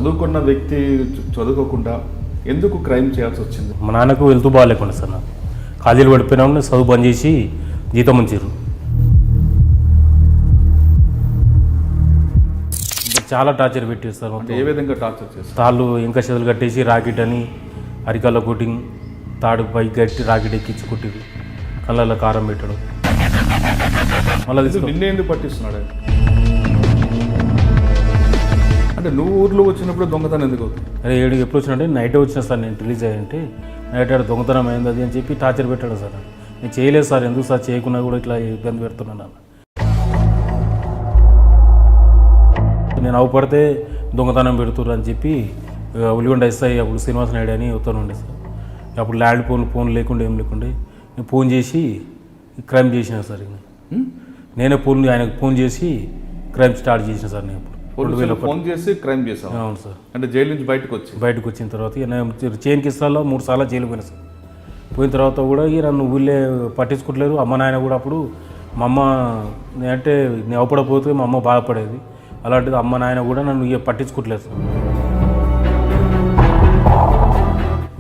చదువుకున్న వ్యక్తి చదువుకోకుండా ఎందుకు క్రైమ్ చేయాల్సి వచ్చింది? మా నాన్నకు వెళ్తూ బాగాలేకుండా సార్ నాకు ఖాళీలు పడిపోయినా చదువు బంద్ చేసి జీతం ఉంచారు. చాలా టార్చర్ పెట్టారు సార్. ఏ విధంగా టార్చర్ చేస్తారు? తాళ్ళు ఇంకా చెదులు కట్టేసి రాకెట్ అని అరికాల కొట్టింగ్ తాడు పైకి కట్టి రాకెట్ ఎక్కించి కొట్టిరు, కళ్ళల్లో కారం పెట్టడం. మళ్ళీ నిన్నే ఎందుకు పట్టిస్తున్నాడు? అంటే నువ్వు ఊర్లో వచ్చినప్పుడు దొంగతనం ఎందుకు అవుతుంది? అరే ఏడు ఎప్పుడు వచ్చినట్టే నైటే వచ్చిన సార్, నేను రిలీజ్ అయ్యంటే నైట్ ఆడ దొంగతనం అయింది అది అని చెప్పి టార్చర్ పెట్టాడు సార్. నేను చేయలేదు సార్, ఎందుకు సార్ చేయకుండా కూడా ఇట్లా ఇబ్బంది పెడుతున్నాను. నేను అవపడితే దొంగతనం పెడుతుర్రు అని చెప్పి ఉల్లిగొండ ఎస్ఐ అప్పుడు శ్రీనివాస నాయుడు అని ఉత్తరం ఉండే సార్. అప్పుడు ల్యాండ్ ఫోన్ లేకుండా ఏం లేకుండే నేను ఫోన్ చేసి క్రైమ్ చేసిన సార్. నేనే ఆయనకు ఫోన్ చేసి క్రైమ్ స్టార్ట్ చేసిన సార్. నేను ఫోన్ చేసి క్రైమ్ చేశాను. అవును సార్. అంటే జైలు నుంచి బయటకు వచ్చిన తర్వాత నేను చైన్ కిస్తాల్లో 3 సార్లు జైలు పోయినా సార్. పోయిన తర్వాత కూడా నన్ను ఊళ్ళే పట్టించుకుంటలేరు. అమ్మ నాయన కూడా అప్పుడు మా అమ్మ అంటే నేను అవపడపోతే మా అమ్మ బాధపడేది. అలాంటిది అమ్మ నాయన కూడా నన్ను పట్టించుకోవట్లేదు సార్.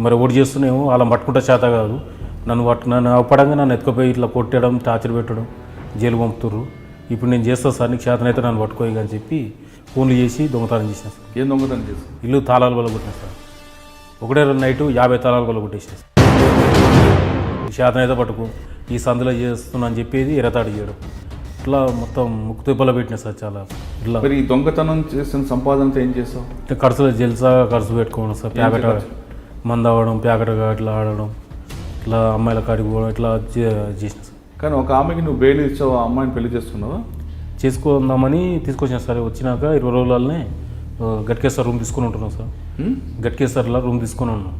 మరి ఓడి చేస్తున్నామో అలా పట్టుకుంటే చేత కాదు. నన్ను అవపడంగా నన్ను ఎత్తుకుపోయి ఇట్లా కొట్టడం, టార్చర్ పెట్టడం, జైలు పంపుతుర్రు. ఇప్పుడు నేను చేస్తాను సార్, నీకు చేతనైతే నన్ను పట్టుకోయి అని చెప్పి ఫోన్లు చేసి దొంగతనం చేసిన సార్. ఏం దొంగతనం చేసి? ఇల్లు తాళాలు వల్ల కొట్టిన సార్. ఒకటే నైట్ 50 తాళాలు వల్ల కొట్టేసిన సార్. చేతనైతే పట్టుకో, ఈ సందులో చేస్తున్నా అని చెప్పేది ఎరతాడు చేయడం, ఇట్లా మొత్తం ముక్కు తిప్పలో పెట్టిన సార్. చాలా ఇట్లా. మరి ఈ దొంగతనం చేసిన సంపాదనతో ఏం చేస్తావు? ఖర్చులో జల్సా ఖర్చు పెట్టుకోవడం సార్. ప్యాకెట్ మందు అవ్వడం, ప్యాకెట్గా ఇట్లా ఆడడం, ఇట్లా అమ్మాయిల కాడికి పోవడం, ఇట్లా చేసిన సార్. కానీ ఒక ఆమెకి నువ్వు బెయిల్ ఇచ్చావు, ఆ అమ్మాయిని పెళ్లి చేసుకున్నావా? చేసుకుందామని తీసుకొచ్చిన సార్. వచ్చినాక 20 రోజులనే గట్కేశ్వర్ రూమ్ తీసుకొని ఉంటున్నాం సార్. గట్కేశ్వర్లో రూమ్ తీసుకొని ఉన్నాం.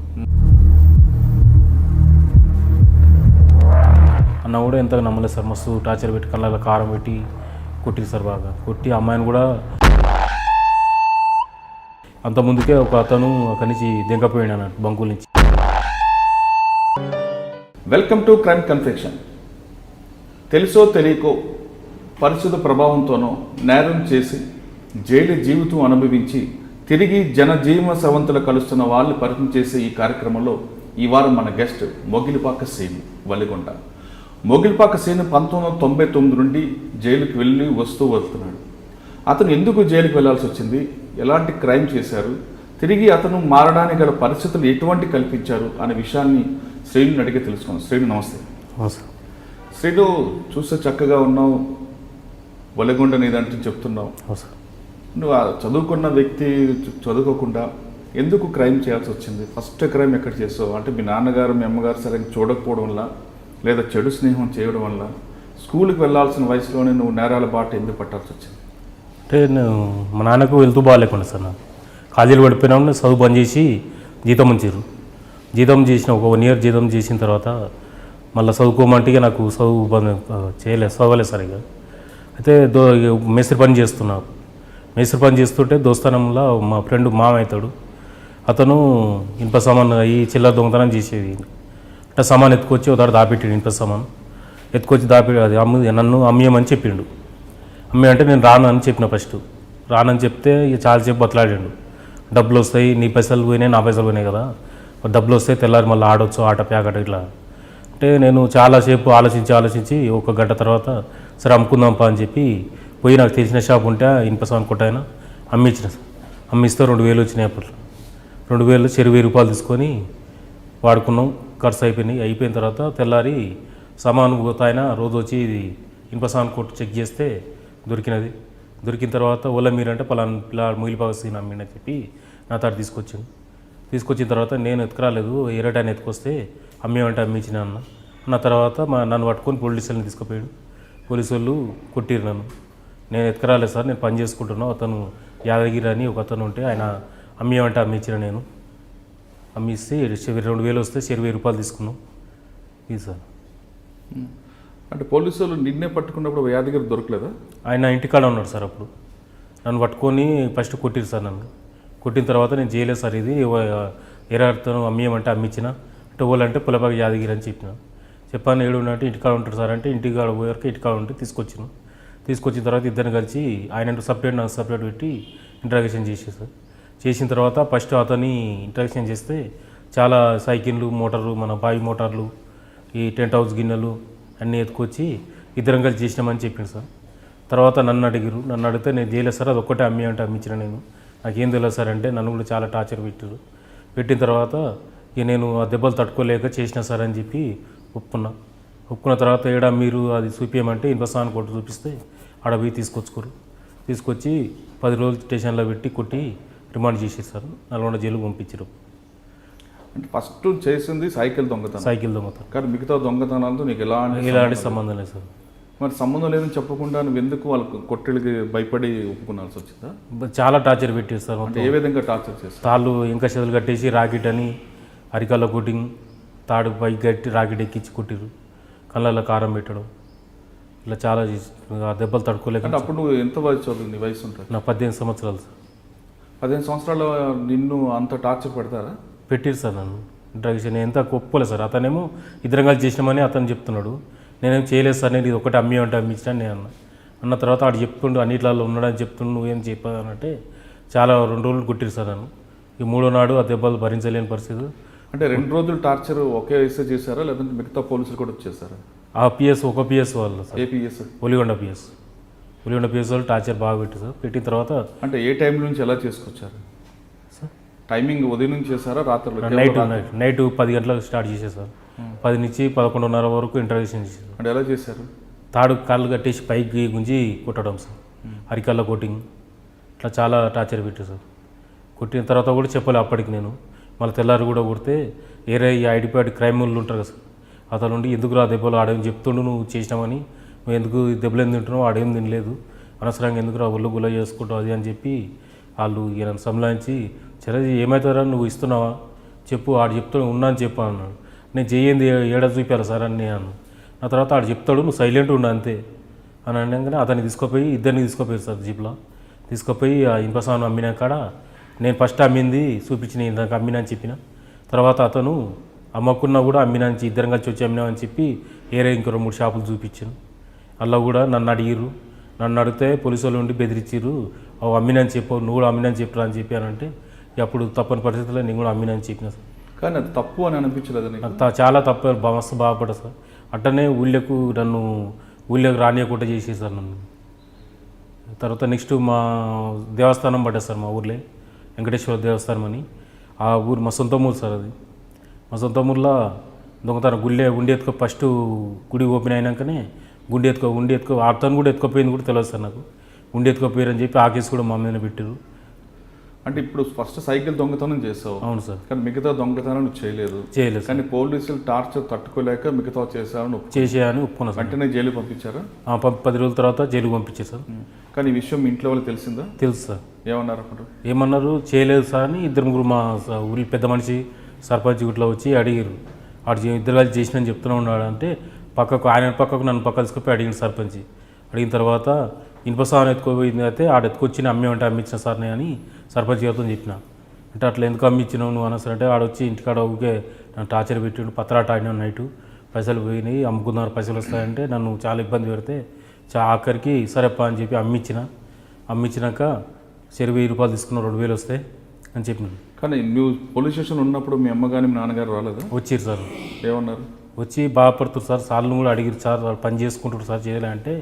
అన్న కూడా ఎంతగా నమ్మలేదు సార్. మస్తు టార్చర్ పెట్టి కళ్ళలో కారం పెట్టి కొట్టింది సార్. బాగా కొట్టి అమ్మాయిని కూడా అంత ముందుకే ఒక అతను అక్కడి నుంచి దింకపోయాడు అన్నట్టు బంకుల నుంచి. Welcome to crime confession. తెలుసో తెలియకో పరిస్థితుల ప్రభావంతోనో నేరం చేసి జైలు జీవితం అనుభవించి తిరిగి జనజీవన స్రవంతులు కలుస్తున్న వాళ్ళు పరిచయం చేసే ఈ కార్యక్రమంలో ఈ వారం మన గెస్ట్ మొగిలిపాక శ్రీను వల్లిగొండ. మొగిలిపాక శ్రీను 1999 నుండి జైలుకి వెళ్ళి వస్తున్నాడు. అతను ఎందుకు జైలుకి వెళ్లాల్సి వచ్చింది, ఎలాంటి క్రైమ్ చేశారు, తిరిగి అతను మారడానికి గల పరిస్థితులు ఎటువంటి కల్పించారు అనే విషయాన్ని శ్రీను అడిగి తెలుసుకున్నాం. శ్రీను నమస్తే. శ్రీను, చూస్తే చక్కగా ఉన్నావు, వల్లిగొండ నీదంటూ చెప్తున్నావు. నువ్వు చదువుకున్న వ్యక్తి చదువుకోకుండా ఎందుకు క్రైమ్ చేయాల్సి వచ్చింది? ఫస్ట్ క్రైమ్ ఎక్కడ చేసావు? అంటే మీ నాన్నగారు మీ అమ్మగారు సరిగ్గా చూడకపోవడం వల్ల, లేదా చెడు స్నేహం చేయడం వల్ల, స్కూల్కి వెళ్ళాల్సిన వయసులోనే నువ్వు నేరాల బాట ఎందుకు పట్టాల్సి వచ్చింది? అంటే నేను మా నాన్నకు వెళ్తూ బాగాలేకుండా సార్. నాకు ఖాళీలు పడిపోయినా చదువు బంద్ చేసి జీతం ఉంచారు. జీతం చేసిన ఒక 1 year జీతం చేసిన తర్వాత మళ్ళీ చదువుకోమంటే నాకు చదువు బంద్ చదవలేదు సార్. ఇక అయితే మేస్త్రి పని చేస్తున్నా. మేస్త్రి పని చేస్తుంటే దోస్తానంలో మా ఫ్రెండ్ మామ అవుతాడు. అతను ఇనుప సామాన్ ఈ చిల్లర దొంగతనం చేసేది. అంటే సామాన్ ఎత్తుకొచ్చి ఒక దాపెట్టాడు. ఇనుప సామాన్ ఎత్తుకొచ్చి అది నన్ను అమ్మేయమని చెప్పిండు. అమ్మే అంటే నేను రాను అని చెప్పిన. ఫస్ట్ రానని చెప్తే ఇక చాలాసేపు బతలాడాడు. డబ్బులు వస్తాయి, నీ పైసలు పోయినాయి, నా పైసలు పోయినాయి కదా, డబ్బులు వస్తాయి, తెల్లారి మళ్ళీ ఆడొచ్చు, ఆట ప్యాకెట్ ఇట్లా అంటే నేను చాలాసేపు ఆలోచించి 1 గంట తర్వాత సరే అమ్ముకుందాంపా అని చెప్పి పోయి నాకు తెలిసిన షాప్ ఉంటే ఇనుప సామాన్ కొట్టాయన అమ్మించిన. అమ్మిస్తే 2000 వచ్చినాయి. అప్పట్లో 2000 1000 రూపాయలు తీసుకొని వాడుకున్నాం. ఖర్చు అయిపోయిన తర్వాత తెల్లారి సామాను పోతాయన రోజు వచ్చి ఇది ఇనుప సామాన్ కొట్టు చెక్ చేస్తే దొరికిన తర్వాత ఓలా మీరంటే పలానా మొగిలిపాక శ్రీను అమ్మిండని చెప్పి నా తాడు తీసుకొచ్చిన తర్వాత నేను ఎత్తుకురాలేదు, ఎరటాయన ఎత్తుకొస్తే అమ్మేమంటే అమ్మించిన అన్న తర్వాత నన్ను పట్టుకొని పోలీసులను తీసుకుపోయాడు. పోలీసు వాళ్ళు కొట్టిరు నన్ను. నేను ఎత్తుకురాలేదు సార్, నేను పని చేసుకుంటున్నాను. అతను యాదగిరి అని ఒక అతను ఉంటే ఆయన అమ్మేమంటే అమ్మించిన. నేను అమ్మిస్తే 2000 వస్తే 1000 రూపాయలు తీసుకున్నాం. ఇది సార్. అంటే పోలీసు వాళ్ళు నిన్నే పట్టుకున్నప్పుడు యాదగిరి దొరకలేదా? ఆయన ఇంటికాడ ఉన్నాడు సార్. అప్పుడు నన్ను పట్టుకొని ఫస్ట్ కొట్టిరు సార్. నన్ను కొట్టిన తర్వాత నేను చేయలేదు సార్, ఇది ఎరతను అమ్మేయమంటే అమ్మించిన అంటే వాళ్ళంటే పులపాక యాదగిరి అని చెప్పాను. ఏడున్నట్టు ఇంటికాడ ఉంటాడు సార్ అంటే ఇంటికాడ పోయేవరకు ఇంటికాడ ఉంటే తీసుకొచ్చిన తర్వాత ఇద్దరిని కలిసి ఆయన సపరేట్ నాకు సపరేట్ పెట్టి ఇంట్రాగేషన్ చేసేసారు. చేసిన తర్వాత ఫస్ట్ అతన్ని ఇంట్రడక్షన్ చేస్తే చాలా సైకిళ్ళు మోటార్లు మన బావి మోటార్లు ఈ టెంట్ హౌస్ గిన్నెలు అన్నీ ఎత్తుకొచ్చి ఇద్దరం కలిసి చేసినామని చెప్పింది సార్. తర్వాత నన్ను అడిగారు. నన్ను అడిగితే నేను చేయలేదు సార్, అది ఒక్కటే అమ్మి అంటే అమ్మించిన నేను, నాకేం తెలియదు సార్ అంటే నన్ను కూడా చాలా టార్చర్ పెట్టారు. పెట్టిన తర్వాత ఇక నేను ఆ దెబ్బలు తట్టుకోలేక చేసిన సార్ అని చెప్పి ఒప్పుకున్న తర్వాత ఏడా మీరు అది చూపించమంటే ఇన్వెస్టాన్ కొట్టు చూపిస్తే ఆడ పోయి తీసుకొచ్చి 10 రోజులు స్టేషన్లో పెట్టి కొట్టి రిమాండ్ చేసేది సార్. నల్గొండ జైలుకు పంపించారు. అంటే ఫస్ట్ చేసింది సైకిల్ దొంగతనం కానీ మిగతా దొంగతనాలతో నీకు ఎలాంటి సంబంధం లేదు సార్. మరి సంబంధం లేదని చెప్పకుండా నువ్వు ఎందుకు వాళ్ళకు కొట్టెళ్ళకి భయపడి ఒప్పుకున్నాల్సి వచ్చిందా? చాలా టార్చర్ పెట్టారు సార్. అంటే ఏ విధంగా టార్చర్ చేస్తారు? తాళ్ళు ఇంకా చేతులు కట్టేసి రాకెట్ అని అరికాల్లో కొట్టింగ్, తాడు పైకి కట్టి రాకెట్ ఎక్కించి కొట్టిరు, కళ్ళల్లో కారం పెట్టడం, ఇలా చాలా ఆ దెబ్బలు తట్టుకోలేక. అంటే అప్పుడు నువ్వు ఎంత వయసు చదువు? నీ వయసు ఉంటుంది? నాకు 18 సంవత్సరాలు సార్. 15 సంవత్సరాలు నిన్ను అంత టార్చర్ పెడతారా? పెట్టిరు సార్ నన్ను. డ్రగ్స్ నేను ఎంత ఒప్పుకోలేదు సార్. అతనేమో ఇద్దరం కలిసి చేసినామని అతను చెప్తున్నాడు, నేనేం చేయలేదు సార్, నేను ఇది ఒకటి అమ్మి అంటే అమ్మించిన నేను అన్న తర్వాత ఆడు చెప్తుండు అన్నిట్లలో ఉన్నాడని చెప్తుండు, నువ్వేం చెప్పానంటే చాలా 2 రోజులు కొట్టిరు సార్ నన్ను. ఈ 3వ నాడు ఆ దెబ్బలు భరించలేని పరిస్థితి. అంటే 2 రోజులు టార్చర్ ఒకే వయసు చేశారా లేదంటే మిగతా పోలీసులు కూడా వచ్చేసారా? ఆ ఒక పిఎస్ వాళ్ళు సార్. ఏ పిఎస్? ఒలిగొండ పిఎస్ వాళ్ళు టార్చర్ బాగా పెట్టారు సార్. పెట్టిన తర్వాత అంటే ఏ టైం నుంచి ఎలా చేసుకొచ్చారు సార్? టైమింగ్ ఉదయం నుంచి చేశారా రాత్రి? నైట్ 10 గంటలకు స్టార్ట్ చేసేసారు. 10 నుంచి 11:30 వరకు ఇంటర్వ్యూషన్ చేశారు. అంటే ఎలా చేశారు? తాడు కాళ్ళు కట్టేసి పైకి గుంజి కొట్టడం సార్, అరికాళ్ళ కొట్టింగ్, ఇట్లా చాలా టార్చర్ పెట్టారు సార్. కొట్టిన తర్వాత కూడా చెప్పలే అప్పటికి నేను. మళ్ళీ తెల్లారి కూడా కొడితే ఏరే ఈ ఐడిపాడ్ క్రైమ్ వాళ్ళు ఉంటారు కదా సార్, అతను నుండి ఎందుకు రా దెబ్బలు ఆడేం చెప్తుండు, నువ్వు చేసినామని, నువ్వు ఎందుకు దెబ్బలు ఎందుకు తింటున్నావు, ఆడేం తినలేదు, అనవసరంగా ఎందుకు రా ఒళ్ళు గుల్ల చేసుకుంటావు అది అని చెప్పి వాళ్ళు ఈయన సంలాయించి, సరే ఏమవుతారా నువ్వు ఇస్తున్నావా చెప్పు, ఆడు చెప్తాడు ఉన్నా అని చెప్పా అన్నాడు. నేను చేయండి ఏడా చూపాను సార్ అని నేను. ఆ తర్వాత ఆడు చెప్తాడు నువ్వు సైలెంట్ ఉండు అంతే అని అనగానే అతన్ని ఇద్దరిని తీసుకుపోయారు సార్ జీప్లో. తీసుకుపోయి ఆ ఇనుప సామాను అమ్మినా కాడ నేను ఫస్ట్ అమ్మింది చూపించిన ఇందాక అమ్మినా అని చెప్పిన. తర్వాత అతను అమ్మకున్నా కూడా అమ్మినా అని ఇద్దరం కలిసి వచ్చి అమ్మినా అని చెప్పి ఏరే ఇంకో 2-3 షాపులు చూపించాను. అలా కూడా నన్ను అడిగిర్రు. నన్ను అడిగితే పోలీసు వాళ్ళు ఉండి బెదిరించారు, అవి అమ్మినా అని చెప్పు, నువ్వు కూడా అమ్మినా అని చెప్పరా అని చెప్పి అని అంటే అప్పుడు తప్పని పరిస్థితుల్లో నేను కూడా అమ్మినా అని చెప్పిన సార్. కానీ అది తప్పు అని అనిపించలేదు? చాలా తప్పు, మస్తు బాధపడ్డా సార్. అట్టనే నన్ను ఊళ్ళోకి రానియకుండా చేసేసారు నన్ను. తర్వాత నెక్స్ట్ మా దేవస్థానం పడ్డది సార్, మా ఊర్లో వెంకటేశ్వర దేవస్థానం అని. ఆ ఊరు మా సొంత ఊరు సార్. అది మా సొంత ఊర్లో దొంగతనం గుండె ఎత్తుకో ఫస్ట్ గుడి ఓపెన్ అయినాకనే ఉండి ఎత్తుకో అతను కూడా ఎత్తుకోపోయింది కూడా తెలియదు సార్ నాకు. ఉండి ఎత్తుకోపోయారని చెప్పి ఆ కేసు కూడా మా మీద పెట్టారు. అంటే ఇప్పుడు ఫస్ట్ సైకిల్ దొంగతనం చేసావు? అవును సార్. కానీ మిగతా దొంగతనం నువ్వు చేయలేదు? కానీ పోలీసులు టార్చర్ తట్టుకోలేక మిగతా చేసేయని ఒప్పుకున్నా. వెంటనే జైలు పంపించారా? 10 రోజుల తర్వాత జైలుకు పంపించారు సార్. కానీ ఈ విషయం ఇంట్లో వాళ్ళు తెలిసిందా? తెలుసు సార్. ఏమన్నారు అప్పుడు? ఏమన్నారు, చేయలేదు సార్ అని 2-3 మా ఊరి పెద్ద మనిషి సర్పంచ్ ఇట్లా వచ్చి అడిగారు. ఇద్దరు కలిసి చేసినని చెప్తూనే ఉన్నాడు అంటే ఆయన పక్కకు నన్ను పక్క తీసుకుపోయి అడిగిన సర్పంచ్. అడిగిన తర్వాత ఇనుప సామాను ఎత్తుకోపోయింది అయితే ఎత్తుకొచ్చి అమ్మేమంటే అమ్మించిన సార్ అని సర్పంచ్ గారితో చెప్పిన. అంటే అట్లా ఎందుకు అమ్మించినావు నువ్వు అనసరంటే ఆడొచ్చి ఇంటికాడ ఊకే నన్ను టార్చర్ పెట్టిండు, పత్రాట ఆడినా నైటు, పైసలు పోయినాయి, అమ్ముకున్నారు, పైసలు వస్తాయంటే నన్ను చాలా ఇబ్బంది పెడితే ఆఖరికి సరేప్ప అని చెప్పి అమ్మించినాక సరే 1000 రూపాయలు తీసుకున్న 2000 వస్తాయి అని చెప్పినాను. కానీ నువ్వు పోలీస్ స్టేషన్ ఉన్నప్పుడు మీ అమ్మగారి మీ నాన్నగారు రాలేదు? వచ్చిరు సార్. ఏమన్నారు? వచ్చి బాధపడుతున్నారు సార్, సార్లు కూడా అడిగారు సార్, వాళ్ళు పని చేసుకుంటారు సార్ చేయలే అంటే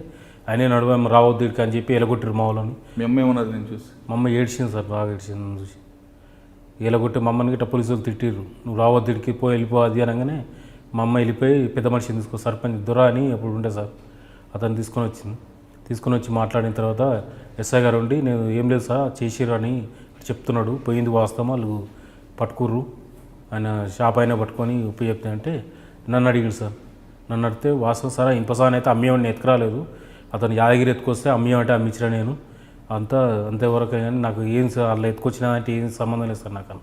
ఆయన నడువ రావద్దు ఇక్కడికి అని చెప్పి ఎలగొట్టారు మా వాళ్ళని. మీ అమ్మ ఏమన్నది నేను చూసి? మా అమ్మ ఏడ్చింది సార్, బాగా ఏడ్చింది నన్ను చూసి. ఎలగొట్టి మా అమ్మని గిట్ట పోలీసులు తిట్టిర్రు, నువ్వు రావద్దు ఇక్కడికి వెళ్ళిపో అది అనగానే మా అమ్మ వెళ్ళిపోయి పెద్ద మనిషిని తీసుకో సర్పంచ్ దొరా అని అప్పుడు ఉండే సార్, అతను తీసుకొని వచ్చి మాట్లాడిన తర్వాత ఎస్ఐ గారు ఉండి నేను ఏం లేదు సార్ చేసిర్రు అని చెప్తున్నాడు, పోయింది వాస్తవం, వాళ్ళు పట్టుకుర్రు, ఆయన షాప్ అయినా పట్టుకొని ఉప్పు చెప్తే అంటే నన్ను అడిగాడు సార్. నన్ను అడిగితే వాస్తవం సార్ ఇనుప సామాను అయితే అమ్మేవాడిని ఎత్తుకురాలేదు, అతను యాదగిరి ఎత్తుకొస్తే అమ్మేమంటే అమ్మించిన నేను అంతేవరకు. కానీ నాకు ఏం సార్ అలా ఎత్తుకొచ్చినా అంటే ఏం సంబంధం లేదు సార్ నాకు.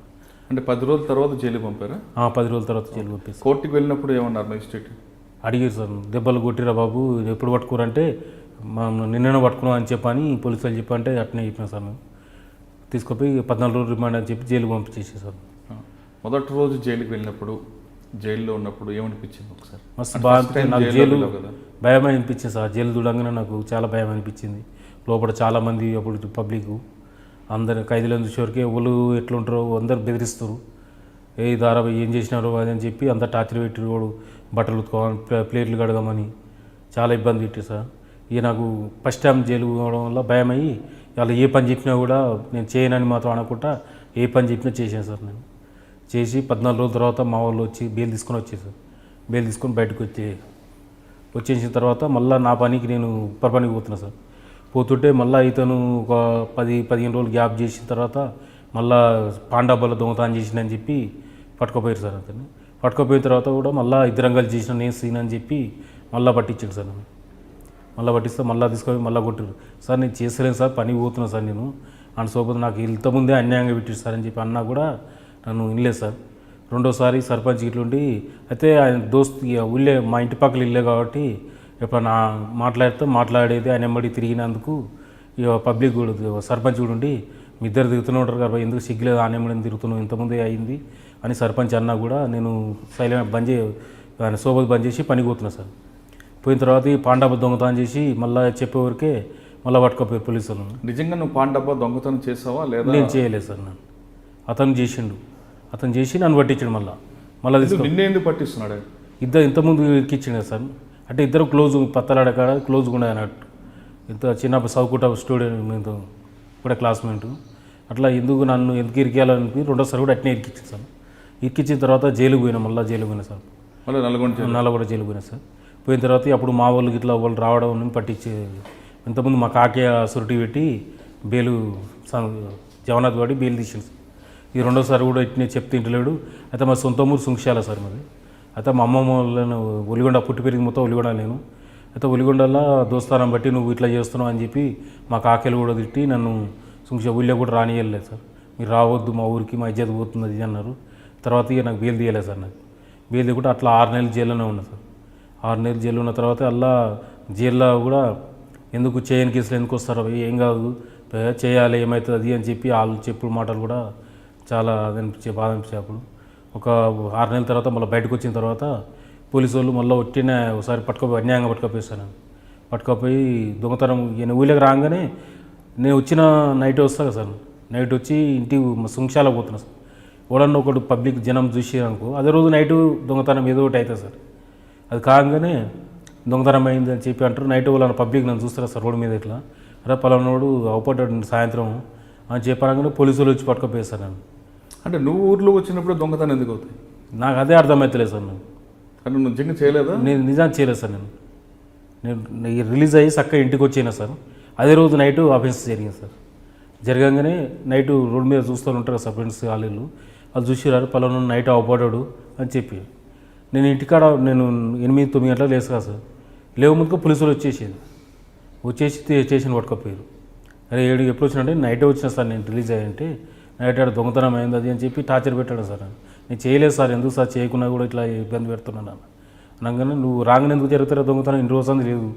అంటే 10 రోజుల తర్వాత జైలు పంపారా? 10 రోజుల తర్వాత జైలు పంపేసి. కోర్టుకి వెళ్ళినప్పుడు ఏమన్నారు మెజిస్ట్రేట్? అడిగారు సార్, దెబ్బలు కొట్టిరా బాబు ఎప్పుడు పట్టుకోరంటే నిన్ననే పట్టుకున్నాం అని చెప్పని పోలీసులు చెప్పంటే అట్నే చెప్పిన సార్. మేము తీసుకుపోయి 14 రోజులు రిమాండ్ అని చెప్పి జైలు పంపించేసారు. మొదటి రోజు జైలుకి వెళ్ళినప్పుడు జైల్లో ఉన్నప్పుడు ఏమనిపించింది ఒకసారి? మస్తు బాగా నాకు జైలు భయం అనిపించింది సార్. జైలు చూడంగానే నాకు చాలా భయం అనిపించింది. లోపల చాలామంది అప్పుడు పబ్లిక్ అందరు ఖైదీలను చూసేవరకే వాళ్ళు ఎట్లుంటారో అందరు బెదిరిస్తారు. ఏ దారా ఏం చేసినారో అది అని చెప్పి అంత టార్చర్ పెట్టి వాడు బట్టలు ఉతుకోవాలి, ప్లేట్లు కడగమని చాలా ఇబ్బంది పెట్టి సార్. ఇక నాకు ఫస్ట్ టైం జైలు పోవడం వల్ల భయం అయ్యి వాళ్ళు ఏ పని చెప్పినా కూడా నేను చేయనని మాత్రం అనకుండా ఏ పని చెప్పినా చేశాను సార్. నేను చేసి 14 రోజుల తర్వాత మా వాళ్ళు వచ్చి బెయిల్ తీసుకొని వచ్చేసారు. బెయిల్ తీసుకొని బయటకు వచ్చేసిన తర్వాత మళ్ళీ నా పనికి నేను ఉప్పర్ పనికి పోతున్నా సార్. పోతుంటే మళ్ళీ ఇతను ఒక 10-15 రోజులు గ్యాప్ చేసిన తర్వాత మళ్ళీ పాండాబాల దొంగతనం చేసిందని చెప్పి పట్టుకుపోయారు సార్. అతన్ని పట్టుకుపోయిన తర్వాత కూడా మళ్ళీ ఇద్దరం కలిసి చేసిన నేను సీన్ అని చెప్పి మళ్ళీ పట్టించాడు సార్. నన్ను మళ్ళీ పట్టిస్తే మళ్ళీ తీసుకొని మళ్ళీ కొట్టారు సార్. నేను చేస్తలేను సార్, పని పోతున్నాను సార్. నేను అండ్ సోపోతే నాకు ఇంతకుముందే అన్యాయంగా పెట్టారు సార్ అని చెప్పి అన్నా కూడా నన్ను వినలేదు సార్. రెండోసారి సర్పంచ్ ఇట్లుండి అయితే ఆయన దోస్తు ఊళ్ళే మా ఇంటి పక్కల ఇల్లే కాబట్టి ఎప్పుడన్నా మాట్లాడేది ఆయన ఎమ్మడి తిరిగినందుకు ఇక పబ్లిక్ కూడా సర్పంచ్ కూడా ఉండి మీ ఇద్దరు తిరుగుతూనే ఉంటారు కదా, ఎందుకు సిగ్గులేదు ఆయన ఎమ్మడిని తిరుగుతున్నావు, ఇంతకుముందే అయింది అని సర్పంచ్ అన్నా కూడా నేను సైలెంట్ ఆయన సోబత్ బంద్ చేసి పనికి పోతున్నా సార్. పోయిన తర్వాత ఈ పాండాబ దొంగతనం చేసి మళ్ళీ చెప్పేవరకే మళ్ళీ పట్టుకోపోయారు పోలీసులు. నిజంగా నువ్వు పాండబ్బా దొంగతనం చేసావా లేదా? నేను చేయలేదు సార్. నన్ను అతను చేసి నన్ను పట్టించాడు. మళ్ళీ నిన్నే ఎందుకు పట్టిస్తున్నాడు? ఇద్దరు ఇంతకుముందు ఎక్కించాడు సార్. అంటే ఇద్దరు క్లోజ్ పత్తలాడ కాడ క్లోజ్గా ఉండే అన్నట్టు. ఇంత చిన్న చదువుకుంటా స్టూడెంట్ మీతో కూడా క్లాస్మేట్. అట్లా ఎందుకు నన్ను ఎందుకు ఇరికేయాలని రెండోసారి కూడా అట్నే ఇరికించాను సార్. ఇరికించిన తర్వాత జైలుకు పోయినా, మళ్ళీ జైలుకు పోయినా సార్. మళ్ళీ నల్లగొండ జైలుకు పోయినా సార్. పోయిన తర్వాత అప్పుడు మా వాళ్ళకి ఇట్లా వాళ్ళు రావడం పట్టించే ఇంతకుముందు మా కాకే సురుటి పెట్టి బెయిలు జగన్నాథ్ వాడి బెయిల్ తీసింది సార్. ఈ రెండోసారి కూడా ఇట్నే చెప్తే ఇంటలేడు. అయితే మా సొంత ఊరు సుంక్షాల సార్ మాది. అయితే మా అమ్మమ్మ వాళ్ళను ఒలిగొండ పుట్టి పెరిగి మొత్తం ఒలిగొండ నేను. అయితే ఒలిగొండలో దోస్తానం బట్టి నువ్వు ఇట్లా చేస్తున్నావు అని చెప్పి మా కాకేలు కూడా తిట్టి నన్ను ఊళ్ళో కూడా రానియలేదు సార్. మీరు రావద్దు మా ఊరికి, మా ఇజ్జత్ పోతుంది అన్నారు. తర్వాత ఇక నాకు బెయిల్ తీయలేదు సార్. నాకు బెయిల్ తీయకుండా అట్లా 6 నెలలు జైల్లోనే ఉన్నా సార్. 6 నెలలు జైలు ఉన్న తర్వాత అలా జైల్లో కూడా ఎందుకు చేయని కేసులు ఎందుకు వస్తారో, ఏం కాదు చేయాలి ఏమవుతుంది అది అని చెప్పి వాళ్ళు చెప్పుడు మాటలు కూడా చాలా బాధ అనిపించే. అప్పుడు ఒక 6 నెలల తర్వాత మళ్ళీ బయటకు వచ్చిన తర్వాత పోలీసు వాళ్ళు మళ్ళీ ఒట్టిన ఒకసారి అన్యాయంగా పట్టుకపోయేస్తాను. పట్టుకపోయి దొంగతనం నేను ఊళ్ళకి రాగానే నేను వచ్చిన నైట్ వస్తా కదా సార్. నైట్ వచ్చి ఇంటి సుంక్షాలకు పోతున్నా సార్. ఎవడన్నా ఒకటి పబ్లిక్ జనం చూసి అనుకో అదే రోజు నైటు దొంగతనం ఏదో ఒకటి అవుతుంది సార్. అది కాగానే దొంగతనం అయింది అని చెప్పి అంటారు. నైట్ వాళ్ళ పబ్లిక్ నన్ను చూస్తారా సార్ రోడ్డు మీద ఇట్లా, అరే పలానాడు అవపడ్డాడు సాయంత్రం అని చెప్పారంగానే పోలీసులు వచ్చి పట్టుకపోయేస్తారు నన్ను. అంటే నువ్వు ఊర్లో వచ్చినప్పుడు దొంగతనం ఎందుకు అవుతాయి? నాకు అదే అర్థమవుతలేదు సార్. నేను అంటే నువ్వు నిజంగా చేయలేదా? నేను నిజాన్ని చేయలేదు సార్. నేను రిలీజ్ అయ్యి చక్కగా ఇంటికి వచ్చేనా సార్. అదే రోజు నైటు ఆఫెన్స్ జరిగింది సార్. జరగంగానే నైటు రోడ్డు మీద చూస్తూ ఉంటారు సార్ ఫ్రెండ్స్ వాళ్ళు. వాళ్ళు చూసిరారు పలానా నైట్ అవపడ్డాడు అని చెప్పి. నేను ఇంటికాడ 8-9 గంటలకు లేసు కదా సార్. లేవు ముందుకు పోలీసులు వచ్చేసి స్టేషన్ పట్టుకపోయారు. అరే 7 ఎప్పుడు వచ్చినంటే నైటే వచ్చినా సార్ నేను రిలీజ్ అయ్యంటే. నైట్ ఆడ దొంగతనం అయింది అది అని చెప్పి టార్చర్ పెట్టాడు సార్. నేను చేయలేదు సార్, ఎందుకు సార్ చేయకున్నా కూడా ఇట్లా ఇబ్బంది పెడుతున్నాను అనగానే నువ్వు రాగానే ఎందుకు జరుగుతారో దొంగతనం ఇన్ని రోజులు లేదు,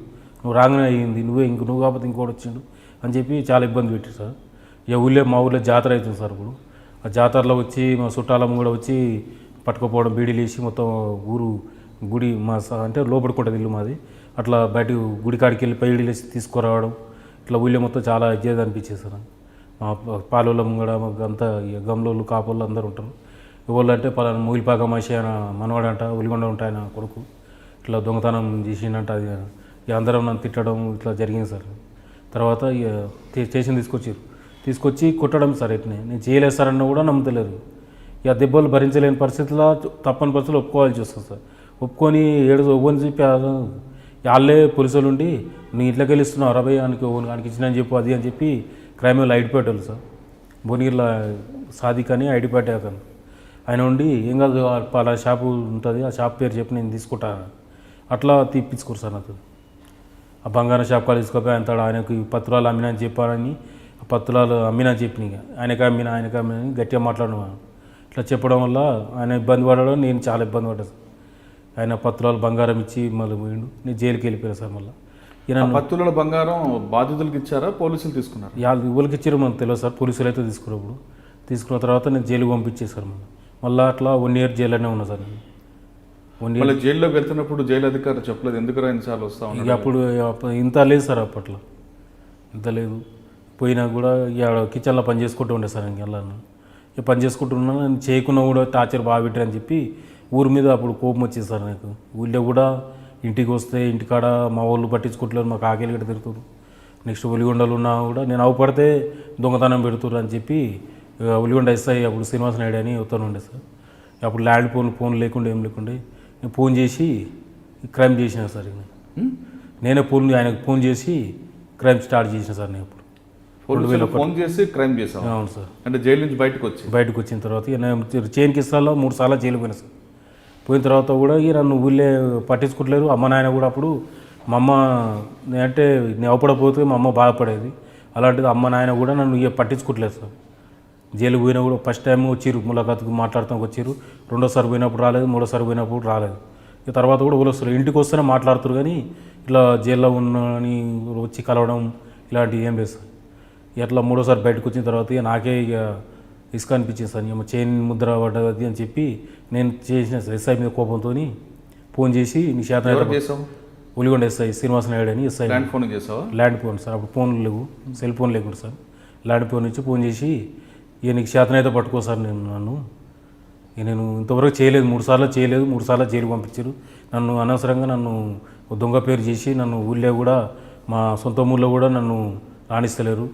నువ్వు రాగానే అయ్యింది, నువ్వు కాకపోతే ఇంకోటి వచ్చిండు అని చెప్పి చాలా ఇబ్బంది పెట్టారు సార్. ఇక మా ఊళ్ళో జాతర అవుతుంది సార్. ఇప్పుడు ఆ జాతరలో వచ్చి మా చుట్టాలమ్మ కూడా వచ్చి పట్టుకుపోవడం, బీడీలు వేసి మొత్తం ఊరు గుడి అంటే లోపడుకుంటుంది ఇల్లు మాది. అట్లా బయటకు గుడి కాడికి వెళ్ళి పైడీలు వేసి తీసుకురావడం ఇట్లా ఊళ్ళో మొత్తం చాలా ఇజ్జత అనిపించేది సార్. మా పాలోళ్ళ ముంగడ అంతా గమ్లోళ్ళు కాపోళ్ళు అందరూ ఉంటారు. ఎవరు అంటే పలానా మూగిలిపాక మనిషి ఆయన మనవాడంట, ఉలిగొండ ఉంటాయి ఆయన కొడుకు ఇట్లా దొంగతనం చేసిండంట. అది ఇక అందరం నన్ను తిట్టడం ఇట్లా జరిగింది సార్. తర్వాత ఇక స్టేషన్ తీసుకొచ్చి కొట్టడం సార్. ఎట్నే నేను చేయలేదు సార్ అన్న కూడా నమ్ముతలేరు. ఇక దెబ్బలు భరించలేని పరిస్థితుల్లో తప్పని పరిస్థితులు ఒప్పుకోవాల్సి వస్తుంది సార్. ఒప్పుకొని ఒవ్వని చెప్పి వాళ్ళే పోలీసులు ఉండి నీ ఇంట్లోకి వెళ్ళిస్తున్నావు అరవై ఆయనకి ఇచ్చిన అని చెప్పు అది అని చెప్పి క్రైమ్ వాళ్ళు ఐడిపేటోళ్ళు సార్. భువనగిరిలో సాదిక్ అని ఐడిపేట అతను ఆయన ఉండి ఏం కాదు పలా షాపు ఉంటుంది ఆ షాప్ పేరు చెప్పి నేను తీసుకుంటాను అట్లా తీపిచ్చుకోరు సార్. నాకు ఆ బంగారం షాప్ కాడ తీసుకోపోయి ఆయనకు పత్రాలు అమ్మినా అని చెప్పారని ఆ పత్రాలు అమ్మినా చెప్పిన ఆయనకి అమ్మినా అని గట్టిగా మాట్లాడడం ఇట్లా చెప్పడం వల్ల ఆయన ఇబ్బంది పడడం, నేను చాలా ఇబ్బంది పడ్డాను. ఆయన పత్రాలు బంగారం ఇచ్చి మళ్ళీ పోయిండు. నేను జైలుకి వెళ్ళిపోయాను సార్. మళ్ళీ పత్తుల బంగారం బాధితులకు ఇచ్చారా పోలీసులు తీసుకున్నారు? ఎవరికి ఇచ్చారో మనకు తెలియదు సార్. పోలీసులు అయితే తీసుకున్నప్పుడు తీసుకున్న తర్వాత నేను జైలుకి పంపించేశారు. మళ్ళీ అట్లా 1 ఇయర్ జైల్లోనే ఉన్నా సార్. నేను 1 ఇయర్ జైల్లోకి వెళ్తున్నప్పుడు జైలు అధికారులు చెప్పలేదు ఎందుకు ఎన్నిసార్లు వస్తా ఇక అప్పుడు ఇంత లేదు సార్. అప్పట్లో ఇంత లేదు. పోయినా కూడా ఇక కిచెన్లో పని చేసుకుంటూ ఉండే సార్ ఇంకెళ్ళాను. ఇక పని చేసుకుంటూ ఉన్నాను, నేను చేయకున్నా కూడా టార్చర్ బాగా పెట్టారని చెప్పి ఊరి మీద అప్పుడు కోపం వచ్చింది సార్ నాకు. ఊళ్ళో కూడా ఇంటికి వస్తే ఇంటికాడ మా వాళ్ళు పట్టించుకోవట్లేదు, మాకు ఆకలి గట్ట తిరుగుతారు. నెక్స్ట్ ఒలిగొండలు ఉన్నా కూడా నేను అవపడితే దొంగతనం పెడుతురు అని చెప్పి ఒలిగొండ ఎస్ఐ అప్పుడు శ్రీనివాస నాయుడు అని వస్తాను ఉండే సార్. అప్పుడు ల్యాండ్ ఫోన్ లేకుండా ఏం లేకుండా నేను ఫోన్ చేసి క్రైమ్ చేసిన సార్. నేనే ఆయనకు ఫోన్ చేసి క్రైమ్ స్టార్ట్ చేసిన సార్. నేను ఇప్పుడు ఫోన్ చేసి క్రైమ్ చేసాం. అవును సార్. అంటే జైలు నుంచి బయటకు వచ్చిన తర్వాత ఇక నేను చైన్ కిస్తాల్లో 3 సార్లు జైలు పోయినా సార్. పోయిన తర్వాత కూడా ఇక నన్ను ఊళ్ళే పట్టించుకోవట్లేదు. అమ్మ నాయన కూడా అప్పుడు మా అమ్మ అంటే నేను అవపడపోతే మా అమ్మ బాధపడేది. అలాంటిది అమ్మ నాయన కూడా నన్ను ఇక పట్టించుకోవట్లేదు సార్. జైలు పోయినా కూడా ఫస్ట్ టైం వచ్చిర్రు, ములాఖాతుకు మాట్లాడుతానికి వచ్చిర్రు. రెండోసారి పోయినప్పుడు రాలేదు, మూడోసారి పోయినప్పుడు రాలేదు. ఇక తర్వాత కూడా వస్తారు, ఇంటికి వస్తేనే మాట్లాడుతారు కానీ ఇట్లా జైల్లో ఉన్నని వచ్చి కలవడం ఇలాంటివి ఏం లేదు సార్. ఇట్లా మూడోసారి బయటకు వచ్చిన తర్వాత ఇక నాకే ఇక ఇసుక అనిపించింది సార్. ఏమో చైన్ ముద్ర పడ్డది అని చెప్పి నేను చేసిన ఎస్ఐ మీద కోపంతో ఫోన్ చేసి నీ చేత ఒలిగొండ ఎస్ఐ శ్రీనివాస నాయుడు అని ఎస్ఐ ల్యాండ్ ఫోన్ చేసావా? Land phone sir. అప్పుడు ఫోన్లు లేవు, సెల్ ఫోన్ లేకుండా సార్. ల్యాండ్ ఫోన్ నుంచి ఫోన్ చేసి ఇక నీకు చేతనైతే పట్టుకో సార్, నేను ఇంతవరకు చేయలేదు, 3 సార్లు చేయలేదు, 3 సార్లు జైలు పంపించారు. నన్ను అనవసరంగా నన్ను దొంగ పేరు చేసి నన్ను ఊళ్ళో కూడా మా సొంత ఊళ్ళో కూడా నన్ను రాణిస్తలేరు.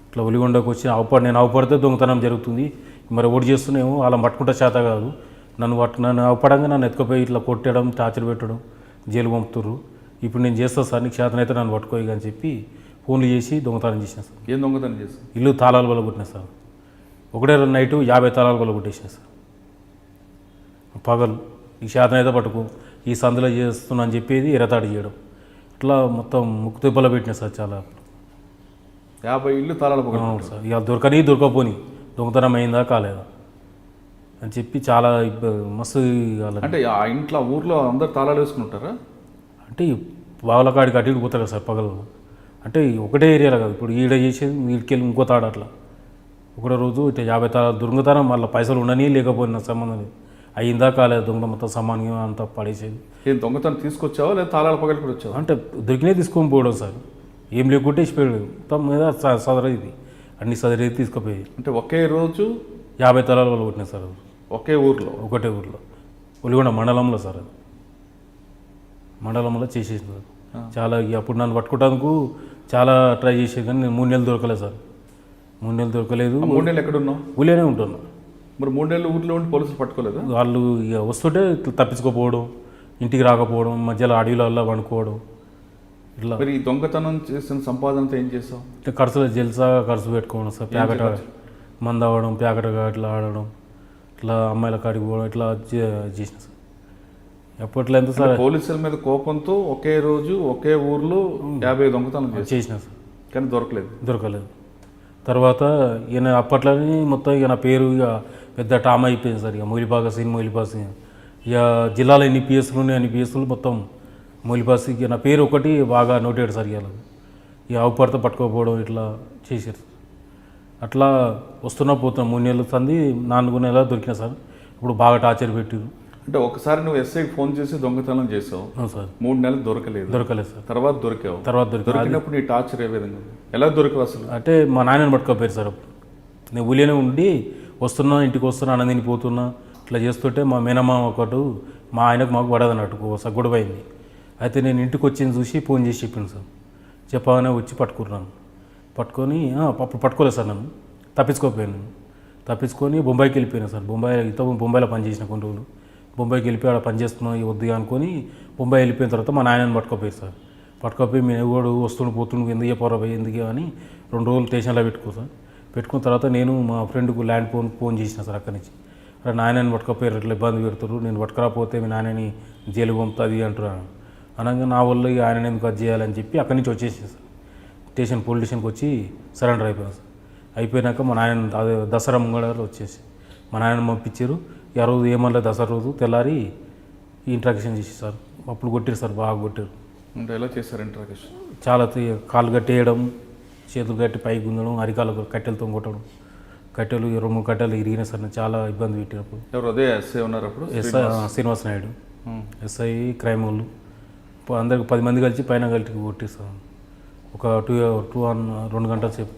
ఇట్లా ఒలిగొండకు వచ్చి నేను అవపడితే దొంగతనం జరుగుతుంది, మరి ఓడి చేస్తున్నామో వాళ్ళ పట్టుకుంటే చేత కాదు. నన్ను అవపడంగా నన్ను ఎత్తుకుపోయి ఇట్లా కొట్టడం, టార్చర్ పెట్టడం, జైలు పంపుతుర్రు. ఇప్పుడు నేను చేస్తాను సార్, నీకు చేతనైతే నన్ను పట్టుకోయి అని చెప్పి ఫోన్లు చేసి దొంగతనం చేసిన సార్. ఏం దొంగతనం చేస్తాను? ఇల్లు తాళాలు వల్ల కొట్టినా సార్. ఒకటే నైటు 50 తాళాలు వల్ల కొట్టేసిన సార్. పగలు ఈ చేతనైతే పట్టుకో, ఈ సందులో చేస్తున్నా అని చెప్పేది ఎరతాడు చేయడం, ఇట్లా మొత్తం ముక్కు తిప్పలో పెట్టినా సార్. చాలా 50 ఇల్లు తాళాలు సార్. ఇక దొరకపోని దొంగతనం అయిందా కాలేదా అని చెప్పి చాలా మస్తు. అంటే ఆ ఇంట్లో ఊర్లో అందరు తాళాలు వేసుకుంటారా? అంటే వాళ్ళ కాడికి అటు ఇటు పోతారు కదా సార్ పగలు. అంటే ఒకటే ఏరియాలో కాదు, ఇప్పుడు ఈడ చేసేది వీడికెళ్ళి ఇంకో తాడు అట్లా. ఒకటో రోజు ఇట్లా 50 తాళాలు దొంగతనం, మళ్ళీ పైసలు ఉండని లేకపోయినా సంబంధం లేదు. అయిందా కాలేదు దొంగ మొత్తం సమానంగా అంతా పడేసేది. ఏం దొంగతనం తీసుకొచ్చావా లేదా తాళాలు పగలు కూడా వచ్చావా? అంటే దొరికినే తీసుకొని పోవడం సార్. ఏం లేకుంటే ఇచ్చిపోయాడు మొత్తం మీద సదరైంది, అన్ని సదరైతే తీసుకుపోయి. అంటే ఒకే రోజు 50 తాళాలు వాళ్ళు కొట్టినాయి సార్. ఒకటే ఊర్లో ఒలిగొండ మండలంలో సార్. అది మండలంలో చేసేసినారు చాలా. అప్పుడు నన్ను పట్టుకోవడానికి చాలా ట్రై చేసేది కానీ నేను 3 నెలలు దొరకలేదు సార్. 3 నెలలు దొరకలేదు. 3 నెలలు ఎక్కడున్నావు? ఊళ్ళోనే ఉంటున్నా. మరి 3 నెలలు ఊళ్ళో ఉండి పోలీసులు పట్టుకోలేదు? వాళ్ళు ఇక వస్తుంటే తప్పించుకోపోవడం, ఇంటికి రాకపోవడం, మధ్యలో అడవిలో వండుకోవడం ఇట్లా. మరి ఈ దొంగతనం చేసిన సంపాదనతో ఏం చేస్తావు? ఇట్లా ఖర్చు పెట్టుకోవడం సార్. ప్యాకెట్ మందు అవ్వడం, ప్యాకెట్గా ఇట్లా ఆడడం, ఇట్లా అమ్మాయిల కాడికి పోవడం, ఇట్లా చేసిన సార్. ఎప్పట్లో ఎంత సార్ పోలీసుల మీద కోపంతో ఒకే రోజు ఒకే ఊర్లో 50 దొంగతనం చేసిన సార్. కానీ దొరకలేదు. తర్వాత ఈయన అప్పట్లోనే మొత్తం ఇక నా పేరు ఇక పెద్ద టామ్ అయిపోయింది సార్. ఇక మొయిలిపాస్ ఇక జిల్లాలో ఎన్ని పిఎస్లు ఉన్నాయి అన్ని పిఎస్లు మొత్తం మొయిలిపాస్. ఇక నా పేరు ఒకటి బాగా నోటెడ్ సార్. ఇక అవపడితే పట్టుకోకపోవడం ఇట్లా చేశారు. అట్లా వస్తున్నా పోతున్నా 3 నెలలు సంది 4 నెలలు దొరికినా సార్. ఇప్పుడు బాగా టార్చర్ పెట్టారు. అంటే ఒకసారి నువ్వు ఎస్ఐకి ఫోన్ చేసి దొంగతనం చేసావు సార్. 3 నెలలు దొరకలేదు సార్. తర్వాత దొరికినప్పుడు నీ టార్చర్ ఏ విధంగా, ఎలా దొరికావు అసలు? అంటే మా నాయనని పట్టుకోపోయారు సార్. అప్పుడు నేను ఊళ్ళోనే ఉండి వస్తున్నా, ఇంటికి వస్తున్నా, అన్నదిని పోతున్నా ఇట్లా చేస్తుంటే మా మేనమ్మ ఒకటి మా ఆయనకు మాకు పడదు అన్నట్టు గొడవ అయింది. అయితే నేను ఇంటికి వచ్చింది చూసి ఫోన్ చేసి చెప్పాను సార్. చెప్పగానే వచ్చి పట్టుకొని అప్పుడు పట్టుకోలేదు సార్. నన్ను తప్పించుకొని బొంబాయికి వెళ్ళిపోయినా సార్. బొంబాయిలో పనిచేసిన కొన్ని రోజులు. బొంబాయికి వెళ్ళిపోయి ఆడ పని చేస్తున్నాం వద్దుగా అనుకొని బొంబాయి వెళ్ళిపోయిన తర్వాత మా నాయనని పట్టుకోపోయారు సార్. పట్టుకోపోయి మేము ఎవడు పోతుండు ఎందుకు చెప్పారు ఎందుకు అని 2 రోజులు స్టేషన్లో పెట్టుకున్న తర్వాత నేను మా ఫ్రెండ్కు ల్యాండ్ ఫోన్ చేసిన సార్. అక్కడి నుంచి అక్కడ నాయనని పట్టుకోపోయారు, ఇట్లా ఇబ్బంది పెడుతారు, నేను పట్టుకురాపోతే మీ నాయనని జైలు పంపుతుంది అంటున్నాను. అనగా నా వల్ల ఇక ఆయన ఎందుకు అది చేయాలని చెప్పి అక్కడి నుంచి వచ్చేసాను సార్. పోలీస్ స్టేషన్కి వచ్చి సరెండర్ అయిపోయాను సార్. అయిపోయినాక మా నాయన అదే దసరా ముంగడారు వచ్చేసి మా నాయన పంపించారు. ఆ రోజు ఏమన్నా దసరా రోజు తెల్లారి ఇంట్రాక్షన్ చేసి సార్. అప్పుడు కొట్టారు సార్, బాగా కొట్టారు. అంటే ఎలా చేశారు ఇంట్రాక్షన్? చాలా కాళ్ళు కట్టేయడం, చేతులు కట్టి పైకి గుంజడం, అరికాలు కట్టెలతో కొట్టడం. 2-3 కట్టెలు ఇరిగిన సార్. చాలా ఇబ్బంది పెట్టినప్పుడు. ఎవరు అదే ఎస్ఐ ఉన్నారు అప్పుడు? SI Srinivasa Naidu, SI crime వాళ్ళు అందరికి 10 మంది కలిసి పైన కలిసి కొట్టేస్తాను. ఒక 2 గంటల సేపు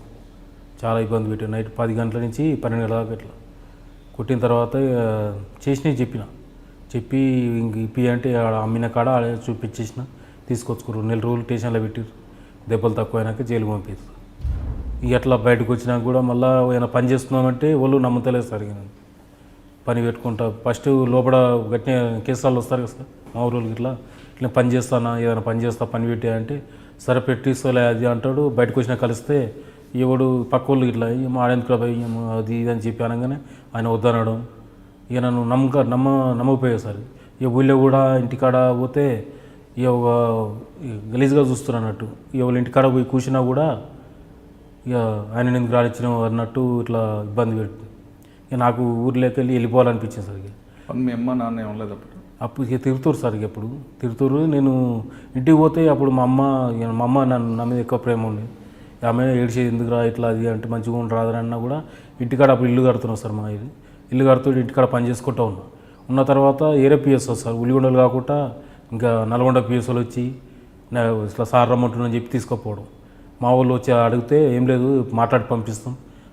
చాలా ఇబ్బంది పెట్టాను. నైట్ 10 గంటల నుంచి 12 గంటల దాకా ఇట్లా కొట్టిన తర్వాత చేసినవి చెప్పి ఇంక ఇప్పి అంటే ఆడ అమ్మిన కాడ ఆడ చూపించేసిన, తీసుకొచ్చుకోరు. 2 నెలల రోజులు స్టేషన్లో పెట్టారు. దెబ్బలు తక్కువ అయినాక జైలుకి పంపారు. ఇక అట్లా బయటకు వచ్చినాక కూడా మళ్ళీ ఏమైనా పని చేస్తున్నామంటే వాళ్ళు నమ్మతలేదు సార్. ఇక నేను పని పెట్టుకుంటా ఫస్ట్ లోపల గట్టిన కేసులు వస్తారు కదా సార్ మా ఊళ్ళకి, ఇట్లా పని చేస్తానా, ఏదైనా పని చేస్తా, పని పెట్టా అంటే సరే పెట్టిస్తలే అది అంటాడు. బయటకు వచ్చినా కలిస్తే ఎవడు పక్క వాళ్ళు ఇట్లా మాడేందుకు పోయి అది ఇది అని చెప్పి అనగానే ఆయన వద్దనడం. ఇక నన్ను నమ్మకపోయావు సార్. ఇక ఊళ్ళో కూడా ఇంటికాడ పోతే ఇక ఒక గలీజ్గా చూస్తున్నారు అన్నట్టు. ఇక వాళ్ళ ఇంటికాడ పోయి కూర్చున్నా కూడా ఇక ఆయన ఎందుకు రానిచ్చినావు అన్నట్టు ఇట్లా ఇబ్బంది పెడుతుంది. ఇక నాకు ఊర్లోకి వెళ్ళిపోవాలనిపించింది సార్. ఇక మీ అమ్మ నాన్న ఏమలేదు అప్పుడు ఇక తిరుగుతారు సార్. ఇక ఎప్పుడు తిరుగుతారు. నేను ఇంటికి పోతే అప్పుడు మా అమ్మ నా మీద ఎక్కువ ప్రేమ ఉంది. ఆమె ఏడ్చేది ఎందుకు రా ఇట్లా అది అంటే మంచిగా రాదని అన్నా కూడా ఇంటికాడ అప్పుడు ఇల్లు కడుతున్నాం సార్. మా ఇల్లు కడుతూ ఇంటికాడ పని చేసుకుంటూ ఉన్న తర్వాత ఏరే పిఎస్ సార్. ఉల్లిగొండలు కాకుండా ఇంకా నల్గొండ పిఎస్లు వచ్చి ఇట్లా సార్ రమ్మంటుందని చెప్పి తీసుకుపోవడం. మా వాళ్ళు వచ్చి అడిగితే ఏం లేదు మాట్లాడి పంపిస్తాం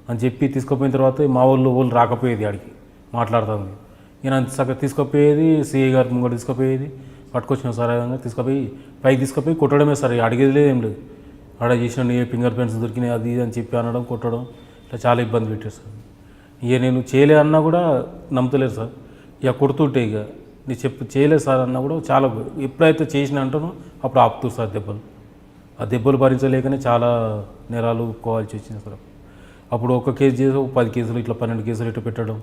అని చెప్పి తీసుకుపోయిన తర్వాత మా వాళ్ళు రాకపోయేది ఆడికి మాట్లాడుతుంది. ఈయన సగం తీసుకుపోయేది, సిఐ గారి ముంగడు తీసుకుపోయేది, పట్టుకొచ్చిన సార్ విధంగా తీసుకుపోయి పైకి తీసుకుపోయి కొట్టడమే సార్. అడిగేది లేదు ఏం లేదు. ఆడ చేసిన ఫింగర్ ప్రింట్స్ దొరికినాయి అది ఇది అని చెప్పి అనడం, కొట్టడం, ఇట్లా చాలా ఇబ్బంది పెట్టారు సార్. ఇక నేను చేయలే అన్నా కూడా నమ్మతలేదు సార్. ఇక కొడుతుంటే ఇక నేను చేయలేదు సార్ అన్నా కూడా చాలా ఎప్పుడైతే చేసిన అంటానో అప్పుడు ఆపుతారు సార్ దెబ్బలు. ఆ దెబ్బలు భరించలేకనే చాలా నేరాలు కోవాల్సి వచ్చింది సార్. అప్పుడు ఒక కేసు చేసి 10 కేసులు ఇట్లా 12 కేసులు ఇట్లా పెట్టడం,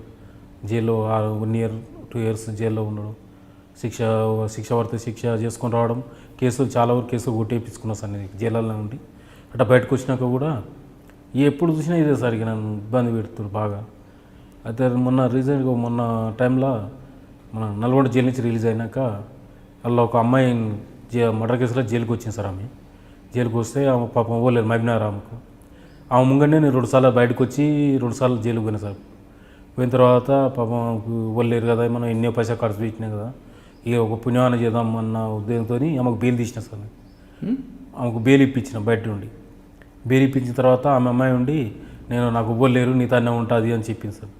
జైల్లో 1 year 2 years జైల్లో ఉండడం, శిక్ష పడితే శిక్ష చేసుకొని రావడం, కేసులు చాలా వరకు కేసులు కొట్టేపించుకున్నా సార్ నేను జైల్లో ఉండి. అట్లా బయటకు వచ్చినాక కూడా ఎప్పుడు చూసినా ఇదే సార్. ఇక నన్ను ఇబ్బంది పెడుతున్నారు బాగా. అయితే మొన్న టైంలో మన నల్గొండ జైలు నుంచి రిలీజ్ అయినాక అలా ఒక అమ్మాయి మర్డర్ కేసులో జైలుకి వచ్చింది సార్. ఆమె జైలుకి వస్తే ఆమె పాపం పోలేదు మహిమనారు ఆమెకు. ఆమె ముంగనే నేను 2 సార్లు బయటకు వచ్చి 2 సార్లు జైలుకి పోయినా సార్. పోయిన తర్వాత పాపం పోలేరు కదా, మనం ఎన్నో పైసా ఖర్చు పెట్టినాం కదా, ఇక ఒక పుణ్యవాన చేద్దాం అన్న ఉద్దేశంతో ఆమెకు బెయిల్ తీసిన సార్. ఆమెకు బెయిల్ ఇప్పించిన బయట నుండి. బెయిల్ ఇప్పించిన తర్వాత ఆమె అమ్మాయి ఉండి నాకు పోలేరు నీతోనే ఉంటుంది అని చెప్పింది సార్.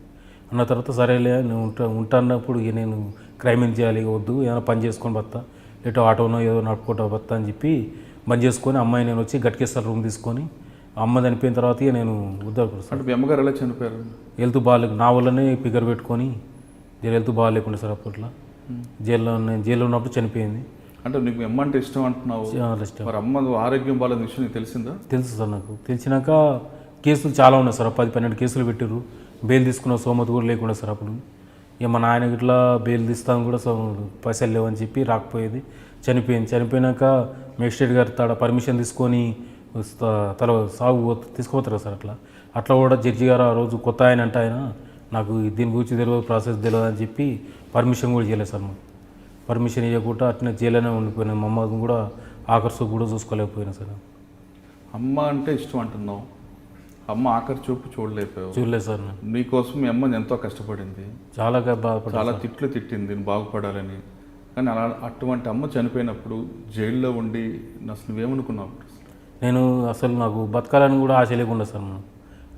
అన్న తర్వాత సరేలే నేను ఉంటాన్నప్పుడు ఇక నేను క్రైమ్ ఏం చేయాలి, వద్దు ఏదైనా పని చేసుకొని బత్తా, లేటో ఆటోనో ఏదో నడుపుకుంటా బత్తా అని చెప్పి బంద్ చేసుకొని అమ్మాయి నేను వచ్చి గట్కేస్తారు రూమ్ తీసుకొని అమ్మ చనిపోయిన తర్వాత ఇక నేను ఉద్యోగం. అంటే మీ అమ్మగారు ఎలా చనిపోయారు? హెల్త్ బాగాలేదు, నా వల్లనే ఫిగర్ పెట్టుకొని హెల్త్ బాగాలేకుండా సార్. అప్పట్లో నేను జైల్లో ఉన్నప్పుడు చనిపోయింది. అంటే నీకు మీ అమ్మ అంటే ఇష్టం అంటున్నావు, మరి అమ్మ ఆరోగ్యం బాగాలేదు విషయం నీకు తెలిసిందా? తెలుసు సార్. నాకు తెలిసినాక కేసులు చాలా ఉన్నాయి సార్. 10-12 కేసులు పెట్టారు. బెయిల్ తీసుకున్న సోమతి కూడా లేకుండా సార్. అప్పుడు ఇక మా నాయన ఇట్లా బెయిల్ తీస్తాను కూడా పైసలు లేవని చెప్పి రాకపోయేది. చనిపోయినాక మేజిస్ట్రేట్ గారు తాడ పర్మిషన్ తీసుకొని తల సాగు తీసుకుపోతారు సార్. అట్లా కూడా జడ్జి గారు ఆ రోజు కొత్త ఆయన నాకు దీని గురించి తెలియదు, ప్రాసెస్ తెలియదు అని చెప్పి పర్మిషన్ కూడా చేయలేదు సార్. మాకు పర్మిషన్ ఇవ్వకుండా అట్నే జైల్లోనే ఉండిపోయినా. మా అమ్మకు కూడా ఆఖరి కూడా చూసుకోలేకపోయినా సార్. అమ్మ అంటే ఇష్టం అంటున్నావు, అమ్మ ఆఖరి చూపు చూడలేదు సార్. నీకోసం మీ అమ్మ ఎంతో కష్టపడింది, చాలా బాధపడి, చాలా తిట్లు తిట్టింది నేను బాగుపడాలని. కానీ అటువంటి అమ్మ చనిపోయినప్పుడు జైల్లో ఉండి అసలు నువ్వేమనుకున్నావు? అసలు నాకు బతకాలని కూడా ఆశ లేకుండా సార్.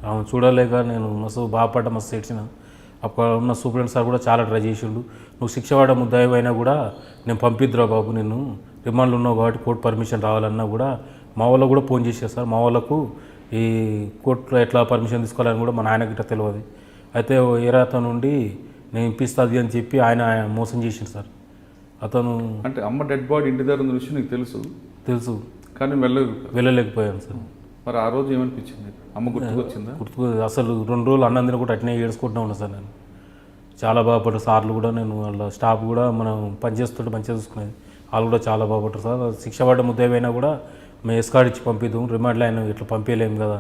ఆమె చూడలేక నేను మస్తు బాధపడ్డా, మస్తు ఏడ్చిన. అక్కడ ఉన్న సూపరింటెండెంట్ సార్ కూడా చాలా ట్రై చేసిండు. నువ్వు శిక్ష పడ్డ ముద్దాయి అయినా కూడా నేను పంపిద్దురా బాబు, నేను రిమాండ్లో ఉన్నావు కాబట్టి కోర్టు పర్మిషన్ రావాలన్నా కూడా మా వాళ్ళకు కూడా ఫోన్ చేశారు సార్. మా వాళ్ళకు ఈ కోర్టులో ఎట్లా పర్మిషన్ తీసుకోవాలని కూడా మా నాయనకి ఇట్లా తెలియదు. అయితే ఏరాత నుండి నేను ఇప్పిస్తుంది అని చెప్పి ఆయన మోసం చేసిండు సార్. అతను అంటే అమ్మ డెడ్ బాడీ ఇంటి దగ్గర ఉన్న విషయం నీకు తెలుసు కానీ వెళ్ళలేకపోయాను సార్. మరి ఆ రోజు ఏమనిపించింది? అమ్మ గుర్తుకొచ్చిందా? అసలు 2 రోజులు అన్నందిన కూడా అట్నే ఏడ్చుకుంటూ ఉన్నాను సార్. నేను చాలా బాధపడ్డారు. సార్లు కూడా నేను వాళ్ళ స్టాఫ్ కూడా మనం పనిచేస్తుంటే మంచిగా చూసుకునేది, వాళ్ళు కూడా చాలా బాధపడ్డారు సార్. శిక్ష పడ్డ ముద్దైనా కూడా మేము ఎస్కార్డ్ ఇచ్చి పంపిద్దాం, రిమాండ్లో ఆయన ఇట్లా పంపించలేము కదా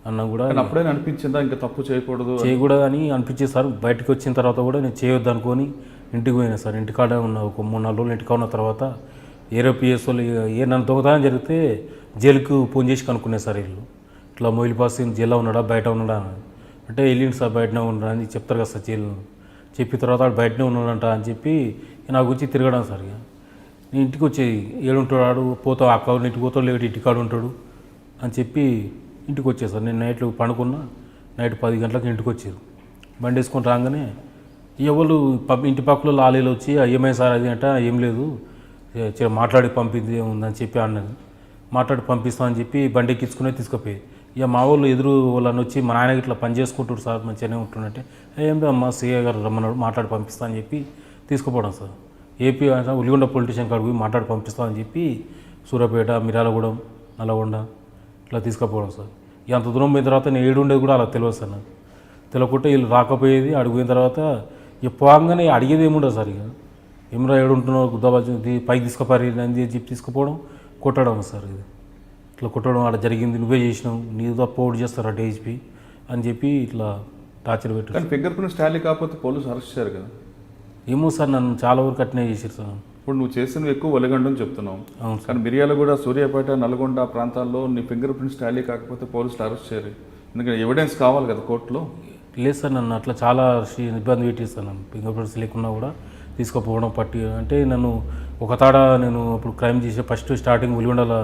అన్నా కూడా. అప్పుడే అనిపించిందా ఇంకా తప్పు చేయకూడదు అని అనిపించేది సార్. బయటకు వచ్చిన తర్వాత కూడా నేను చేయొద్దు అనుకొని ఇంటికి పోయినా సార్. ఇంటికాడ ఉన్న ఒక 3-4 రోజులు ఇంటికా ఉన్న తర్వాత ఏరోపిఎస్ వాళ్ళు నన్ను దొంగతనం జరిగితే జైలుకు ఫోన్ చేసి కనుక్కున్నారు సార్. వీళ్ళు ఇట్లా మొయిల్ జైల్లో ఉన్నాడా బయట ఉన్నాడా అంటే వెళ్ళిండు సార్, బయటనే ఉన్నాడా అని చెప్తారు కదా సార్. జైలు చెప్పిన తర్వాత బయటనే ఉన్నాడంట అని చెప్పి నా గురించి తిరగడం సార్. ఇక నేను ఇంటికి వచ్చేది, ఏడుంటాడు పోతావు అక్క ఇంటికి పోతాడు, లేకపోతే ఇంటికాడు ఉంటాడు అని చెప్పి ఇంటికి వచ్చారు సార్. నేను నైట్లు పండుకున్నా, నైట్ 10 గంటలకు ఇంటికి వచ్చారు. బండి వేసుకొని రాగానే ఎవరు ఇంటి పక్కల లారీలు వచ్చి ఏమైనా సార్ అది అంటే ఏం లేదు మాట్లాడి పంపింది ఉందని చెప్పి అన్నది. మాట్లాడి పంపిస్తామని చెప్పి బండి ఎక్కించుకునే తీసుకుపోయి ఇక మా వాళ్ళు ఎదురు వాళ్ళని వచ్చి మా నాయనకి ఇట్లా పని చేసుకుంటారు సార్ మంచిగానే ఉంటుందంటే ఏం అమ్మ సీఏ గారు రమ్మన్నాడు మాట్లాడి పంపిస్తా అని చెప్పి తీసుకుపోవడం సార్. ఏపీ ఉలిగొండ పొలిటీషియన్ కాడికి పోయి మాట్లాడి పంపిస్తామని చెప్పి సూర్యాపేట, మిర్యాలగూడెం, నల్లగొండ ఇట్లా తీసుకుపోవడం సార్. ఇక అంత దూరం పోయిన తర్వాత నేను ఏడుండేది కూడా అలా తెలియదు సార్ నాకు. తెలియకుంటే వీళ్ళు రాకపోయేది. అడిగిపోయిన తర్వాత ఇక పోగానే అడిగేది ఏముండదు సార్. ఇక ఏమరా ఏడుంటున్నావు గుద్దాబాజీ పైకి తీసుకుపోయి అని చెప్పి తీసుకుపోవడం, కొట్టడం సార్. ఇది ఇట్లా కొట్టడం ఆడ జరిగింది, నువ్వే చేసినావు, నీ తప్ప ఓడి చేస్తారా డీఎస్పీ అని చెప్పి ఇట్లా టార్చర్ పెట్టారు. కానీ ఫింగర్ ప్రింట్స్ టాలీ కాకపోతే పోలీసు అరెస్ట్ చేశారు కదా. ఏమో సార్ నన్ను చాలా వరకు అట్నే చేశారు సార్. ఇప్పుడు నువ్వు చేసినవి ఎక్కువ వలిగండం చెప్తున్నావు. అవును సార్. కానీ మిర్యాలగూడ, సూర్యాపేట, నల్గొండ ప్రాంతాల్లో నీ ఫింగర్ ప్రింట్స్ టాలీ కాకపోతే పోలీసులు అరెస్ట్ చేయరు. ఎందుకంటే ఎవిడెన్స్ కావాలి కదా కోర్టులో. లేదు సార్, నన్ను అట్లా చాలా ఇబ్బంది పెట్టిస్తాను. నన్ను ఫింగర్ ప్రింట్స్ లేకున్నా కూడా తీసుకుపోవడం పట్టి అంటే నన్ను ఒక తాడ నేను అప్పుడు క్రైమ్ చేసే ఫస్ట్ స్టార్టింగ్ ఉలిగొండల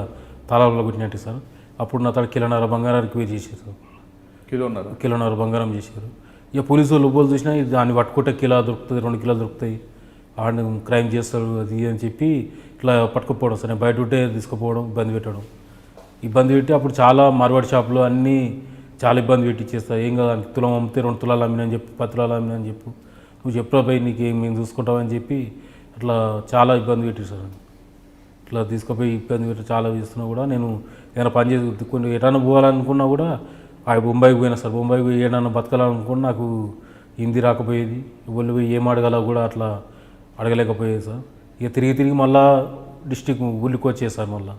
తాళాలలో కొట్టినట్టు సార్. అప్పుడు నా తాడ కిలోన్నర బంగారానికి పోయి చేశారు. కిలోన్నర బంగారం చేశారు. ఇక పోలీసు వాళ్ళు లోపల చూసినా దాన్ని పట్టుకుంటే కిలో దొరుకుతుంది, 2 కిలోలు దొరుకుతాయి, ఆడిని క్రైమ్ చేస్తాడు అది అని చెప్పి ఇట్లా పట్టుకుపోవడం సార్. నేను బయట ఉంటే తీసుకుపోవడం, ఇబ్బంది పెట్టడం, ఇబ్బంది పెట్టి అప్పుడు చాలా మార్వాడి షాపులు అన్నీ చాలా ఇబ్బంది పెట్టి ఇచ్చేస్తాయి. ఏం కదా తులం అమ్మితే 2 తులాలు అమ్మినని చెప్పు, 10 తులాలు అమ్మినని చెప్పు, నువ్వు చెప్పరా పోయి నీకు ఏం మేము చూసుకుంటావని చెప్పి అట్లా చాలా ఇబ్బంది పెట్టి సార్. ఇట్లా తీసుకుపోయి ఇబ్బంది పెట్టి చాలా చేస్తున్నా కూడా నేను ఏదైనా పని చేసి కొన్ని ఎటన్నా పోవాలనుకున్నా కూడా బొంబాయికి పోయినా సార్. బొంబాయికి పోయి ఏదైనా బతకాలనుకున్నా నాకు హిందీ రాకపోయేది, వాళ్ళు పోయి ఏం అడగాలో కూడా అట్లా అడగలేకపోయేది సార్. ఇక తిరిగి మళ్ళా డిస్టిక్ ఊరికి వచ్చేది సార్. మళ్ళీ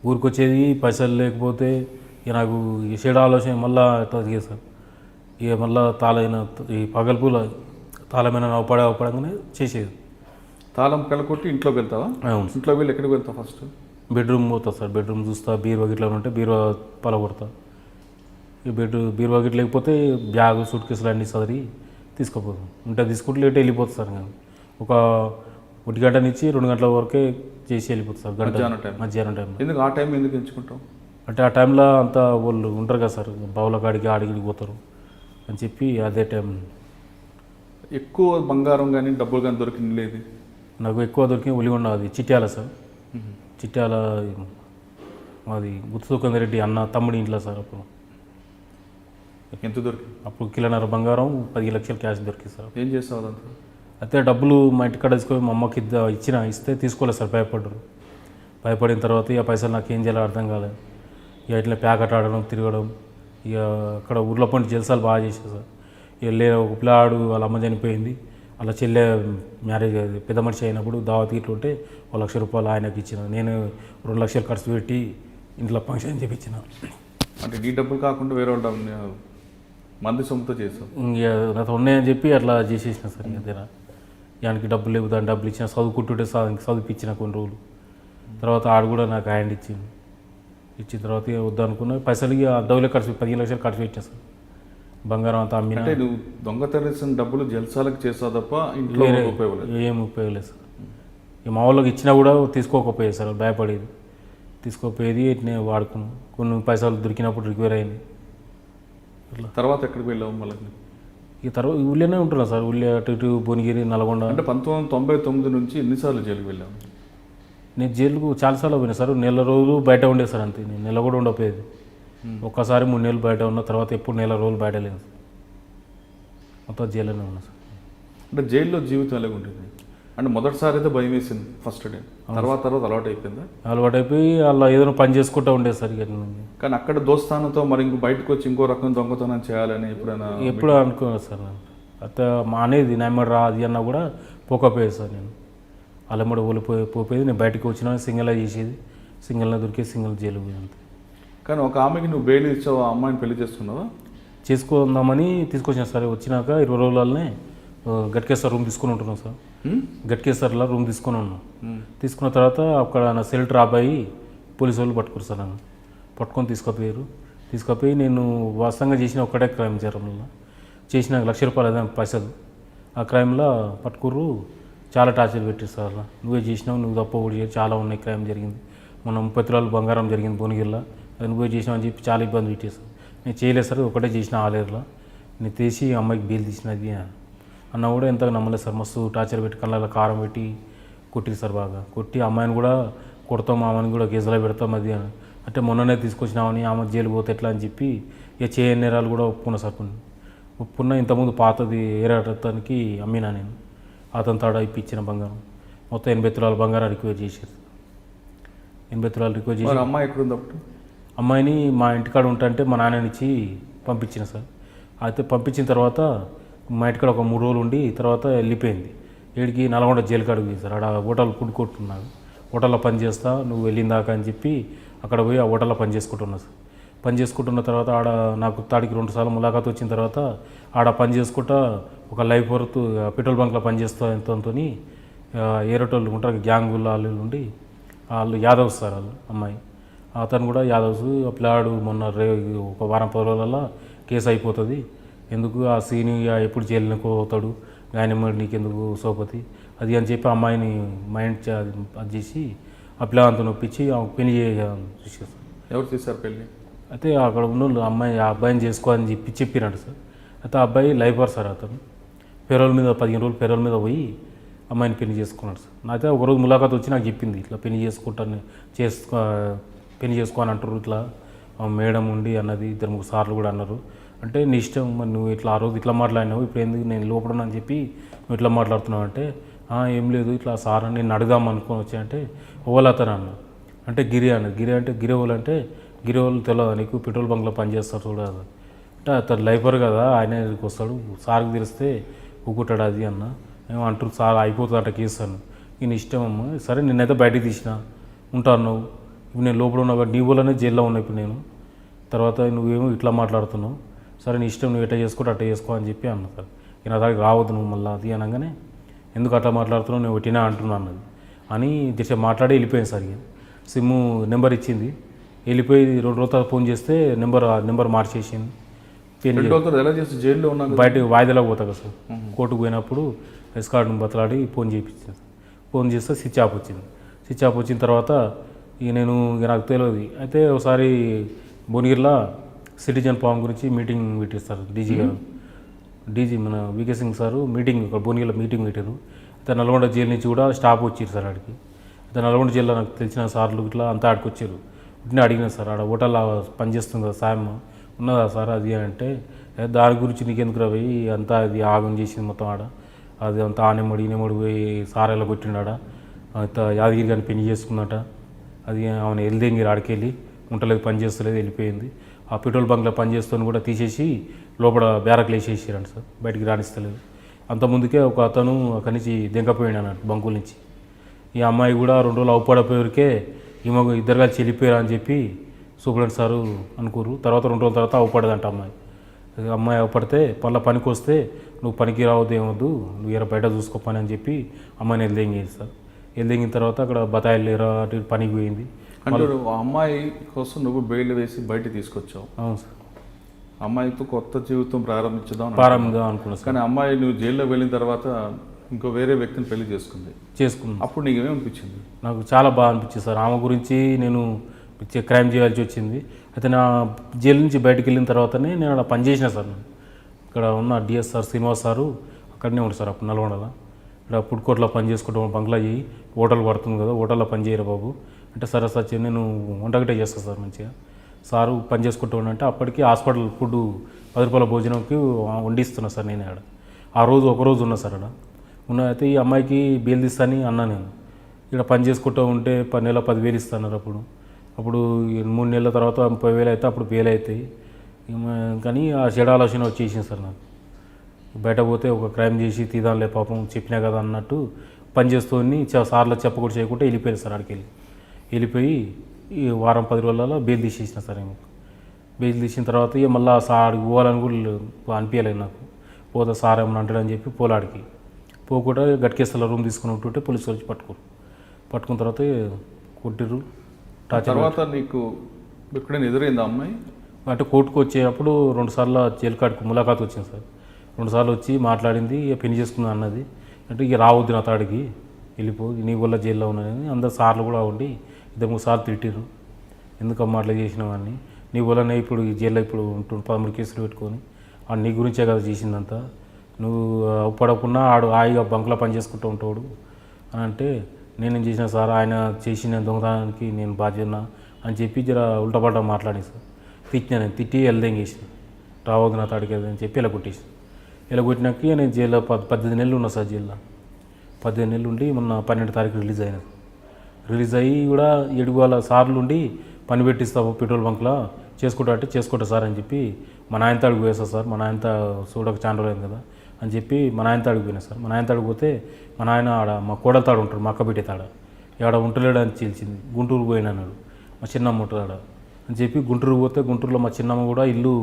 ఊరికి వచ్చేది పైసలు లేకపోతే ఇక నాకు ఈ చెడు ఆలోచన మళ్ళీ అట్లా దిగేది సార్. ఇక మళ్ళీ తాళైన ఈ పగల్పూల తాళమైన అవపడంగానే చేసేది. తాళం కలకొట్టి ఇంట్లోకి వెళ్తావా? అవును. ఇంట్లోకి వెళ్ళి ఎక్కడికి వెళ్తావు? ఫస్ట్ బెడ్రూమ్ పోతా సార్. బెడ్రూమ్ చూస్తా, బీరువా గిట్లా ఉంటే బీరువా పలగొడతా. ఈ బీరువా గిట్ల లేకపోతే బ్యాగ్, సూట్ కేసులు అన్నీ సదరి తీసుకుపోతాం. ఉంటే తీసుకుంటే లేట్ వెళ్ళిపోతుంది సార్. నేను ఒక 1 గంట నుంచి 2 గంటల వరకే చేసి వెళ్ళిపోతుంది సార్. మధ్యాహ్నం టైం. ఎందుకు ఆ టైం ఎందుకు ఎంచుకుంటావు? అంటే ఆ టైంలో అంతా వాళ్ళు ఉంటారు కదా సార్, బావుల కాడికి ఆడికి పోతారు అని చెప్పి అదే టైం. ఎక్కువ బంగారం కానీ డబ్బులు కానీ దొరికింది లేదు నాకు. ఎక్కువ దొరికిన ఉలిగొండ అది చిట్యాల సార్. చిట్యాల మాది గుత్తుకంద రెడ్డి అన్న తమ్ముడి ఇంట్లో సార్. అప్పుడు ఎంత దొరికింది? అప్పుడు కిలోన్నర బంగారం, 10 లక్షలు క్యాష్ దొరికింది సార్. ఏం చేస్తావు అదంతా? అయితే డబ్బులు మా ఇంటికాడ తీసుకొని మా అమ్మకి ఇస్తే తీసుకోలేదు సార్. భయపడిన తర్వాత ఇక పైసలు నాకు ఏం చేయాలో అర్థం కాలేదు. ఇక ఇట్లా ప్యాకెట్ ఆడడం, తిరగడం, ఇక అక్కడ ఊర్లో పండి జల్సాలు బాగా చేశారు సార్. ఇక ఒక పిల్లాడు వాళ్ళ అమ్మ చనిపోయింది, అలా చెల్లె మ్యారేజ్ పెద్ద మనిషి అయినప్పుడు దావత్ ఇట్లా ఉంటే 1 లక్ష రూపాయలు ఆయనకి ఇచ్చిన. నేను 2 లక్షలు ఖర్చు పెట్టి ఇంట్లో ఫంక్షన్ చేపించిన. అంటే నీ డబ్బులు కాకుండా వేరే మంది సొమ్ముతో చేసావు? ఇంక నాతో ఉన్నాయని చెప్పి అట్లా చేసేసిన సార్. ఇక దానికి డబ్బులు లేవు, దాని డబ్బులు ఇచ్చిన, చదువుకుంటుంటే చదివిపించిన కొన్ని రోజులు. తర్వాత ఆడు కూడా నాకు హ్యాండ్ ఇచ్చిన తర్వాత వద్దనుకున్న పైసలు డబ్బులే ఖర్చు 15 లక్షలు ఖర్చు పెట్టినా సార్. బంగారం అంతా అమ్మినా. అంటే నువ్వు దొంగతనం డబ్బులు జల్సాలకు చేసావు తప్ప ఇంట్లో ఏం ఉపయోగలేదు సార్. ఇక మా వాళ్ళకి ఇచ్చినా కూడా తీసుకోకపోయేది సార్. భయపడేది, తీసుకోపోయేది. ఇట్నే వాడుకున్నాను. కొన్ని పైసలు దొరికినప్పుడు రికవర్ అయింది. అట్లా తర్వాత ఎక్కడికి వెళ్ళావు మళ్ళీ? ఈ తర్వాత ఊళ్ళోనే ఉంటున్నా సార్. ఊళ్ళో అటు ఇటు భువనగిరి, నల్గొండ. అంటే 1999 నుంచి ఎన్నిసార్లు జైలుకి వెళ్ళావు? నేను జైలుకు చాలాసార్లు పోయినా సార్. 1 నెల రోజులు బయట ఉండే సార్. అంతే, నేను నెల కూడా ఉండకపోయేది. ఒక్కసారి 3 నెలలు బయట ఉన్న తర్వాత ఎప్పుడు నెల రోజులు బయట లేదు. మొత్తం జైల్లోనే ఉన్నా సార్. అంటే జైల్లో జీవితం ఎలాగ ఉంటుంది? అంటే మొదటిసారి అయితే భయం వేసింది ఫస్ట్ డే, తర్వాత అలవాటు అయిపోయిందా? అలవాటు అయిపోయి అలా ఏదైనా పని చేసుకుంటూ ఉండేది సార్. కానీ అక్కడ దోస్తానంతో మరి బయటకు వచ్చి ఇంకో రకం దొంగతనం చేయాలని ఎప్పుడు అనుకున్నాను సార్. అయితే మా అనేది నాయమడి రా అది అన్నా కూడా పోకపోయేది సార్. నేను అల్లమ్మడి పోయేది. నేను బయటకు వచ్చినా సింగిల్గా చేసేది, సింగిల్గా దొరికేది, సింగిల్ జైలు పోయేది అంతే. కానీ ఒక ఆమెకి నువ్వు బెయిల్ ఇచ్చావు, ఆ అమ్మాయిని పెళ్లి చేసుకున్నావా? చేసుకుందామని తీసుకొచ్చిన సార్. వచ్చినాక 20 రోజులనే గట్కేశ్వర్ రూమ్ తీసుకుని ఉంటున్నాం సార్. గట్కేశ్వర్లో రూమ్ తీసుకొని ఉన్నాం. తీసుకున్న తర్వాత అక్కడ నా సెల్టర్ అబ్బాయి పోలీసు వాళ్ళు పట్టుకురు సార్. నన్ను పట్టుకొని తీసుకుపోయి నేను వాస్తవంగా చేసిన ఒక్కటే క్రైమ్ జరంలో చేసిన 1 లక్ష రూపాయలు అదే పైసలు. ఆ క్రైమ్లో పట్టుకుర్రు. చాలా టార్చర్ పెట్టారు సార్. నువ్వే చేసినావు, నువ్వు తప్ప కూడా చాలా ఉన్నాయి, క్రైమ్ జరిగింది. మొన్న 30 తులాలు బంగారం జరిగింది భువనగిరిలో. దాన్ని పోయి చేసినా అని చెప్పి చాలా ఇబ్బంది పెట్టేసారు. నేను చేయలేదు సార్, ఒకటే చేసిన ఆలేరులో నేను తీసి అమ్మాయికి బెయిల్ తీసినది అన్న కూడా ఎంతగా నమ్మలేదు సార్. మస్తు టార్చర్ పెట్టి కళ్ళలో కారం పెట్టి కొట్టిరు సార్, బాగా కొట్టి అమ్మాయిని కూడా కొడతాం, ఆమెను కూడా కేసులో పెడతాం అది అని. అంటే మొన్ననే తీసుకొచ్చినామని ఆమె జైలు పోతే ఎట్లా అని చెప్పి ఇక చేయని నేరాలు కూడా ఒప్పుకున్నా సార్. కొన్ని ఒప్పుకున్నా. ఇంతకుముందు పాతది ఏరాటానికి అమ్మినా నేను, అతని తాడ ఇప్పించిన బంగారం మొత్తం 80 తులాల బంగారం రిక్వైర్ చేశారు. 80 తులాలు రిక్వైర్ చేసి అమ్మాయి ఎక్కడుంది అప్పుడు? అమ్మాయిని మా ఇంటికాడ ఉంటాంటే మా నాన్ననిచ్చి పంపించిన సార్. అయితే పంపించిన తర్వాత మా ఇంటికాడ ఒక 3 రోజులు ఉండి తర్వాత వెళ్ళిపోయింది. ఏడికి నల్గొండ జైలు కాడికి పోయింది సార్. ఆడ హోటల్ ఫుడ్ కొట్టున్నాను, హోటల్లో పని చేస్తా నువ్వు వెళ్ళిందాకా అని చెప్పి అక్కడ పోయి ఆ హోటల్లో పని చేసుకుంటున్నా సార్. పని చేసుకుంటున్న తర్వాత ఆడ నాకు తాడికి 2 సార్లు ములాఖాత్ వచ్చిన తర్వాత ఆడ పని చేసుకుంటా ఒక లైఫ్ వర్త్ పెట్రోల్ బంక్లో పనిచేస్తా ఎంతో ఏరటోళ్ళు ఉంటారు గ్యాంగ్ వాళ్ళు ఉండి, వాళ్ళు యాదవ్స్ సార్. వాళ్ళు అమ్మాయి అతను కూడా యాదవ్స్. పిల్లాడు మొన్న ఒక వారం 10 రోజులలో కేసు అయిపోతుంది, ఎందుకు ఆ సీని ఎప్పుడు జైలుకు పోతాడు ఆయన నీకెందుకు సోపతి అది అని చెప్పి అమ్మాయిని మైండ్ అది చేసి ఆ పిల్లలంతా నొప్పించి పెళ్లి చేసేస్తారు. ఎవరు చేశారు పెళ్ళి? అయితే అక్కడ ఉన్న అమ్మాయి ఆ అబ్బాయిని చేసుకోవాలని చెప్పినాడు సార్. అయితే ఆ అబ్బాయి లైఫర్ సార్. అతను పేరోల్ మీద 15 రోజులు పేరోల్ మీద పోయి అమ్మాయిని పెళ్లి చేసుకున్నాడు సార్. అయితే ఒకరోజు ములాఖాత్ వచ్చి నాకు చెప్పింది, ఇట్లా పెళ్లి చేసుకోని అంటారు ఇట్లా మేడం ఉండి అన్నది, 2-3 సార్లు కూడా అన్నారు. అంటే నీ ఇష్టం, మరి నువ్వు ఇట్లా ఆ రోజు ఇట్లా మాట్లాడినావు, ఇప్పుడు ఎందుకు నేను లోపల అని చెప్పి నువ్వు ఇట్లా మాట్లాడుతున్నావు అంటే ఏం లేదు ఇట్లా సార్ అని నేను అడుగుదాం అనుకొని వచ్చాయంటే ఓవలతను అన్న. అంటే గిరి అన్నది. గిరి అంటే గిరివోలు అంటే గిరివోలు తెలియదు నీకు, పెట్రోల్ బంక్లో పనిచేస్తారు చూడదు అంటే అతను లైఫర్ కదా ఆయన వస్తాడు, సార్కి తెలిస్తే ఊకుంటాడు అది అన్న. ఏమో అంటారు సార్ అయిపోతుందట కేసు అన్న. నేను ఇష్టం అమ్మ, సరే నిన్నైతే బయటికి తీసిన ఉంటాను నువ్వు, ఇప్పుడు నేను లోపల ఉన్నా నీ వల్లనే జైల్లో ఉన్నా ఇప్పుడు నేను, తర్వాత నువ్వేమో ఇట్లా మాట్లాడుతున్నావు, సరే నీ ఇష్టం నువ్వు ఎట్లా చేసుకుంటే అట్లా చేసుకో అని చెప్పి అన్న సార్. నా దగ్గరికి రావద్దు నువ్వు మళ్ళీ అది అనగానే ఎందుకు అట్లా మాట్లాడుతున్నావు నేను ఒట్టినా అంటున్నా అన్నది అని జస్ట్ మాట్లాడి వెళ్ళిపోయింది సార్. సిమ్ము నెంబర్ ఇచ్చింది, వెళ్ళిపోయి 2 రోజులు ఫోన్ చేస్తే నెంబర్ మార్చేసింది. ఎలా చేసి జైల్లో ఉన్నాను బయటకు వాయిదాలకు పోతా కదా సార్. కోర్టుకు పోయినప్పుడు ఎస్కార్డ్ని బతలాడి ఫోన్ చేయించింది. ఫోన్ చేస్తే స్విచ్ ఆఫ్ వచ్చింది. స్విచ్ ఆఫ్ వచ్చిన తర్వాత నేను నాకు తెలియదు. అయితే ఒకసారి భువనగిరిలో సిటిజన్ ఫామ్ గురించి మీటింగ్ పెట్టిస్తారు డీజీ గారు. డీజీ మన వికే సింగ్ సారు మీటింగ్ ఇక్కడ భువనగిరిలో మీటింగ్ పెట్టారు. అయితే నల్గొండ జైలు నుంచి కూడా స్టాఫ్ వచ్చారు సార్ ఆడికి. అయితే నల్గొండ జిల్లా నాకు తెలిసిన సార్లు ఇట్లా అంతా ఆడికి వచ్చారు. ఇట్లా అడిగిన సార్ ఆడ హోటల్లో పనిచేస్తుంది కదా సాయం ఉన్నదా సార్ అది అంటే దాని గురించి నీకెందుకు రవి అంతా అది ఆగం చేసింది మొత్తం ఆడ, అది అంతా ఆనెమ్మడి ఈనెమ్మడి పోయి సార్ ఎలా కొట్టిండాడ, అంత యాదగిరి గారిని పెళ్లి చేసుకున్నట, అది ఆమెను వెళ్దేంగిరి ఆడికెళ్ళి ఉంటలేదు పని చేస్తలేదు వెళ్ళిపోయింది. ఆ పెట్రోల్ బంక్లో పనిచేస్తూని కూడా తీసేసి లోపల బ్యారక్లు వేసేసారంట సార్, బయటికి రాణిస్తలేదు. అంత ముందుకే ఒక అతను అక్కడి నుంచి దెంకపోయాడు అన్నట్టు బంకుల నుంచి. ఈ అమ్మాయి కూడా 2 రోజులు అవుపడపోయేవరకే ఈమె ఇద్దరు కలిసి వెళ్ళిపోయారు అని చెప్పి సూపరింటెండెంట్ సారు అనుకోరు. తర్వాత 2 రోజుల తర్వాత అవుపడదంట అమ్మాయి. అమ్మాయి అవపడితే మళ్ళీ పనికి వస్తే నువ్వు పనికి రావద్దు ఏమొద్దు నువ్వు ఎర బయట చూసుకో పని అని చెప్పి అమ్మాయిని వెళ్ళదెంగేది సార్. వెళ్ళదెంగిన తర్వాత అక్కడ బతాయిలు లేరా అటు పనికి పోయింది. అంటే అమ్మాయి కోసం నువ్వు బెయిల్ వేసి బయట తీసుకొచ్చావు. అవును సార్. అమ్మాయితో కొత్త జీవితం ప్రారంభించుదాం అనుకున్నా సార్. కానీ అమ్మాయి నువ్వు జైల్లో వెళ్ళిన తర్వాత ఇంకో వేరే వ్యక్తిని పెళ్లి చేసుకున్నాను. అప్పుడు నీకు ఏమనిపించింది? నాకు చాలా బాగా అనిపించింది సార్. ఆమె గురించి నేను క్రైమ్ చేయాల్సి వచ్చింది. అయితే నా జైలు నుంచి బయటకు వెళ్ళిన తర్వాతనే నేను అలా పనిచేసిన సార్. నేను ఇక్కడ ఉన్న డిఎస్ఆర్ శ్రీనివాస్ సారు అక్కడనే ఉంటారు సార్. అప్పుడు నల్గొండలో ఇక్కడ పుడ్కోట్లో పని చేసుకుంటాం, బంగ్లా చేయి హోటల్ పడుతుంది కదా హోటల్లో పని చేయరా బాబు అంటే సరే సార్ నేను వంటగట్టే చేస్తాను సార్ మంచిగా సారు పని చేసుకుంటూ అంటే అప్పటికి హాస్పిటల్ ఫుడ్ 10 రూపాయల భోజనంకి వండిస్తున్నా సార్. నేను ఆడ ఆ రోజు ఒకరోజు ఉన్నా సార్. ఆడ ఉన్న అయితే ఈ అమ్మాయికి బెయిల్ తీస్తాను అన్నా నేను. ఇక్కడ పని చేసుకుంటూ ఉంటే నెల 10,000 ఇస్తున్నారు. అప్పుడు 3 నెలల తర్వాత 30,000 అయితే అప్పుడు బెయిల్ అవుతాయి. కానీ ఆ చెడు ఆలోచన వచ్చేసింది సార్ నాకు. బయట పోతే ఒక క్రైమ్ చేసి తీదాంలే పాపం చెప్పినా కదా అన్నట్టు పని చేస్తూని సార్లు చెప్పకూడదు చేయకుండా వెళ్ళిపోయారు సార్. ఆడికి వెళ్ళిపోయి ఈ వారం 10 రోజులలో బెయిల్ తీసేసిన సార్. ఏమో బెయిల్ తీసిన తర్వాత ఇక మళ్ళీ సార్ ఆడికి పోవాలని కూడా అనిపించలేదు నాకు. పోతే సార్ ఏమన్నా అంటాడని చెప్పి పోలాడికి పోకుండా గట్కేస్తల రూమ్ తీసుకుని ఉంటుంటే పోలీసులు వచ్చి పట్టుకున్న తర్వాత కొట్టిర్రు. తర్వాత నీకు ఎక్కడైనా ఎదురైందా అమ్మాయి? అంటే కోర్టుకు వచ్చేటప్పుడు 2 సార్లు జైలు కాడికి ములాఖాత్ వచ్చింది సార్. 2 సార్లు వచ్చి మాట్లాడింది, ఇక పెళ్లి చేసుకుందా అన్నది. అంటే ఇక రావద్దు నా తాడికి వెళ్ళిపో నీ వల్ల జైల్లో ఉన్నానని అందరు సార్లు కూడా ఉండి 2-3 సార్లు తిట్టిర్రు. ఎందుకమ్మా అట్లా చేసినావు అని, నీ వలన ఇప్పుడు ఈ జైల్లో ఇప్పుడు 13 కేసులు పెట్టుకొని నీ గురించే కదా చేసిందంతా, నువ్వు పడకుండా ఆడు హాయిగా బంకులో పని చేసుకుంటూ ఉంటాడు అని అంటే, నేనేం చేసిన సార్, ఆయన చేసిన దొంగతనానికి నేను బాధ్యత అని చెప్పి జర ఉల్టపల్టా మాట్లాడి సార్ తిట్టినా. నేను తిట్టి ఎల్దెంగేసిన, రావద్దు నా తాడికి అని చెప్పి ఇలా కొట్టేసిన. ఇలా కొట్టినాక నేను జైల్లో 18 నెలలు ఉన్నా సార్. జైల్లో 18 నెలలు ఉండి మొన్న 12 తారీఖు రిలీజ్ అయినది. రిలీజ్ అయ్యి కూడా 7 వాళ్ళ సార్లు ఉండి పని పెట్టిస్తాము పెట్రోల్ బంక్లో చేసుకుంటా అంటే చేసుకుంటా సార్ అని చెప్పి మా నాయనతో అడిగి పోయేస్తా సార్. మా నాయనతో చూడక చాలా రోజులు కదా అని చెప్పి మా నాయనతో అడిగిపోయినా సార్. మా నాయనతో అడిగిపోతే మా నాయన ఆడ మా కోడల తాడు ఉంటాడు, మా అక్క బిడ్డ తాడ, ఆడ ఉంటలేడు అని చీల్చింది. గుంటూరు పోయినా అన్నాడు, మా చిన్నమ్మ ఉంటుంది ఆడ అని చెప్పి గుంటూరు పోతే గుంటూరులో మా చిన్నమ్మ కూడా ఇల్లు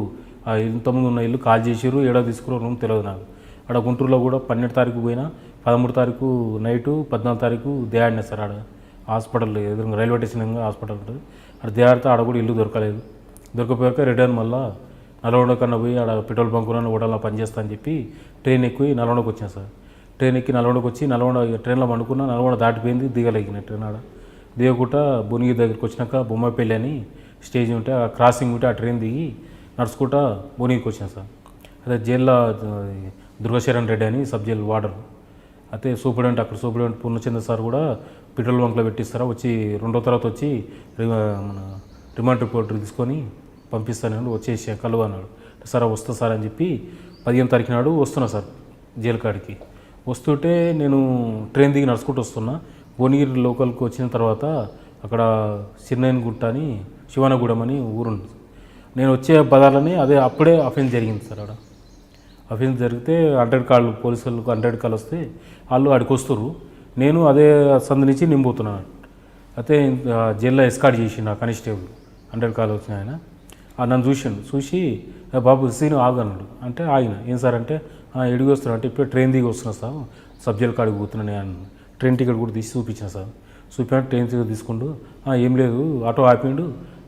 ఇంతకుముందు ఉన్న ఇల్లు కాల్ చేసారు, ఏడో తీసుకురో రూమ్ తెలియదు నాకు. ఆడ గుంటూరులో కూడా 12 తారీఖు పోయినా, 13 తారీఖు నైటు, 14 తారీఖు దేయాడినా సార్. ఆడ హాస్పిటల్ ఎదురు రైల్వే స్టేషన్ హాస్పిటల్ ఉంటుంది, ఆడ దేయాడితే ఆడ కూడా ఇల్లు దొరకలేదు. దొరకపోయాక రిటర్న్ మళ్ళీ నల్గొండ కన్నా పోయి ఆడ పెట్రోల్ బంకులో హోటల్లో పనిచేస్తా అని చెప్పి ట్రైన్ ఎక్కి నల్గొండకు వచ్చాను సార్. ట్రైన్ ఎక్కి నల్గొండకు వచ్చి నల్గొండ ట్రైన్లో పండుకున్నా. నల్గొండ దాటిపోయింది, దిగలేగిన ట్రైన్ ఆడ దిగకుండా భువనగిరి దగ్గరికి వచ్చినాక బొమ్మపల్లి అని స్టేజ్ ఉంటే ఆ క్రాసింగ్ ఉంటే ఆ ట్రైన్ దిగి నడుచుకుంటా భువనగిరికి వచ్చినా సార్. అదే జైల్లో దుర్గశరణ్ రెడ్డి అని సబ్ జైలు వార్డర్, అయితే సూపరింటెండెంట్, అక్కడ సూపరింటెండెంట్ పూర్ణచంద్ర సార్ కూడా పెట్రోల్ బంక్లో పెట్టిస్తారా, వచ్చి 2వ తర్వాత వచ్చి మన రిమాండ్ రిపోర్ట్ తీసుకొని పంపిస్తాను వచ్చేసి కలువ అన్నాడు. సార్ వస్తా సార్ అని చెప్పి 15 తారీఖు నాడు వస్తున్నా సార్ జైలు కాడికి. వస్తుంటే నేను ట్రైన్ దిగి నడుచుకుంటూ వస్తున్నా. భువనగిరి లోకల్కి వచ్చిన తర్వాత అక్కడ చిన్నయన్ గుట్ట అని శివానగూడెం అని ఊరుంది. నేను వచ్చే బదాలని అదే అప్పుడే అఫెన్స్ జరిగింది సార్. ఆడ అఫెన్స్ జరిగితే 100 కాళ్ళు పోలీసులకు 100 కాళ్ళు వస్తే వాళ్ళు ఆడికి వస్తారు. నేను అదే సందు నుంచి నింపుతున్నాను. అయితే జైల్లో ఎస్కార్ట్ చేసి నా కానిస్టేబుల్ 100 కాళ్ళు వచ్చిన ఆయన నన్ను చూసి బాబు సీను ఆగన్నాడు. అంటే ఆగిన. ఏం సార్ అంటే ఎడిగి వస్తున్నా అంటే ఇప్పుడు ట్రైన్ దిగి వస్తున్నా సార్, సబ్జెక్ట్ కాడికి పోతున్నాను నేను. ట్రైన్ టికెట్ కూడా తీసి చూపించాను సార్. చూపించాను ట్రైన్ టికెట్ తీసుకుంటూ ఏం లేదు ఆటో ఆపిండు,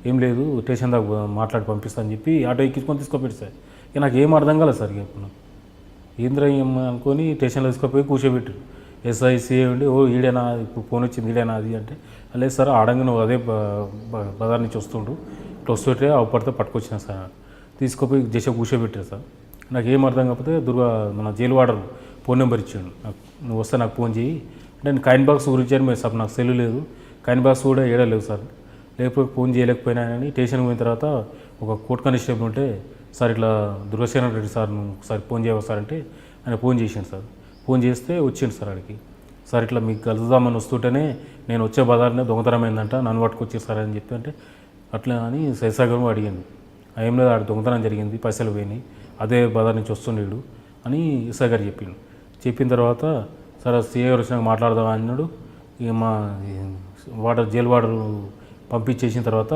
ఏం లేదు స్టేషన్ దాకా మాట్లాడి పంపిస్తా అని చెప్పి ఆటో ఎక్కించుకొని తీసుకోపెట్టి సార్. ఇక నాకు ఏం అర్థం కాలేదు సార్. ఇక ఇప్పుడు ఏంద్ర ఏం అనుకొని స్టేషన్లో తీసుకుపోయి కూర్చోబెట్టారు. ఎస్ఐ సిఐ ఉండి ఈడేనా ఇప్పుడు ఫోన్ వచ్చింది ఈడేనా అది అంటే, లేదు సార్ ఆడంగా నువ్వు అదే బజార్ నుంచి వస్తుండు, ఇట్లా వస్తుంటే అవపడితే పట్టుకొచ్చిన సార్. తీసుకుపోయి జస కూర్చోబెట్టారు సార్. నాకు ఏం అర్థం కాకపోతే మన జైలు వార్డర్ ఫోన్ నెంబర్ ఇచ్చాడు నాకు, నువ్వు వస్తే నాకు ఫోన్ చేయి అంటే, నేను కాయిన్ బాక్స్ గురించి అని సార్ నాకు సెల్ లేదు, కాయిన్ బాక్స్ కూడా ఏడలేదు సార్, లేకపోతే ఫోన్ చేయలేకపోయినా అని. స్టేషన్కి పోయిన తర్వాత ఒక కోర్ట్ కానిస్టేబుల్ ఉంటే, సార్ ఇట్లా దుర్గశరణ్ రెడ్డి సార్ నువ్వు ఒకసారి ఫోన్ చేయవా సార్ అంటే ఆయన ఫోన్ చేసాను సార్. ఫోన్ చేస్తే వచ్చిండు సార్ ఆడికి. సార్ ఇట్లా మీకు కలుద్దామని వస్తుంటేనే నేను వచ్చే బజార్నే దొంగతనమైందంట, నన్ను పట్టుకొచ్చారు సార్ అని చెప్పి అంటే, అట్లా అని శైసాగరం అడిగింది. ఏం లేదు ఆడ దొంగతనం జరిగింది, పైసలు పోయినాయి, అదే బజార్ నుంచి వస్తుండేడు అని ఎస్ఐ గారు చెప్పిండు. చెప్పిన తర్వాత సార్ సీఏ గారు వచ్చినాక మాట్లాడదామా అన్నాడు. ఇక మా జైలు వార్డర్ పంపించేసిన తర్వాత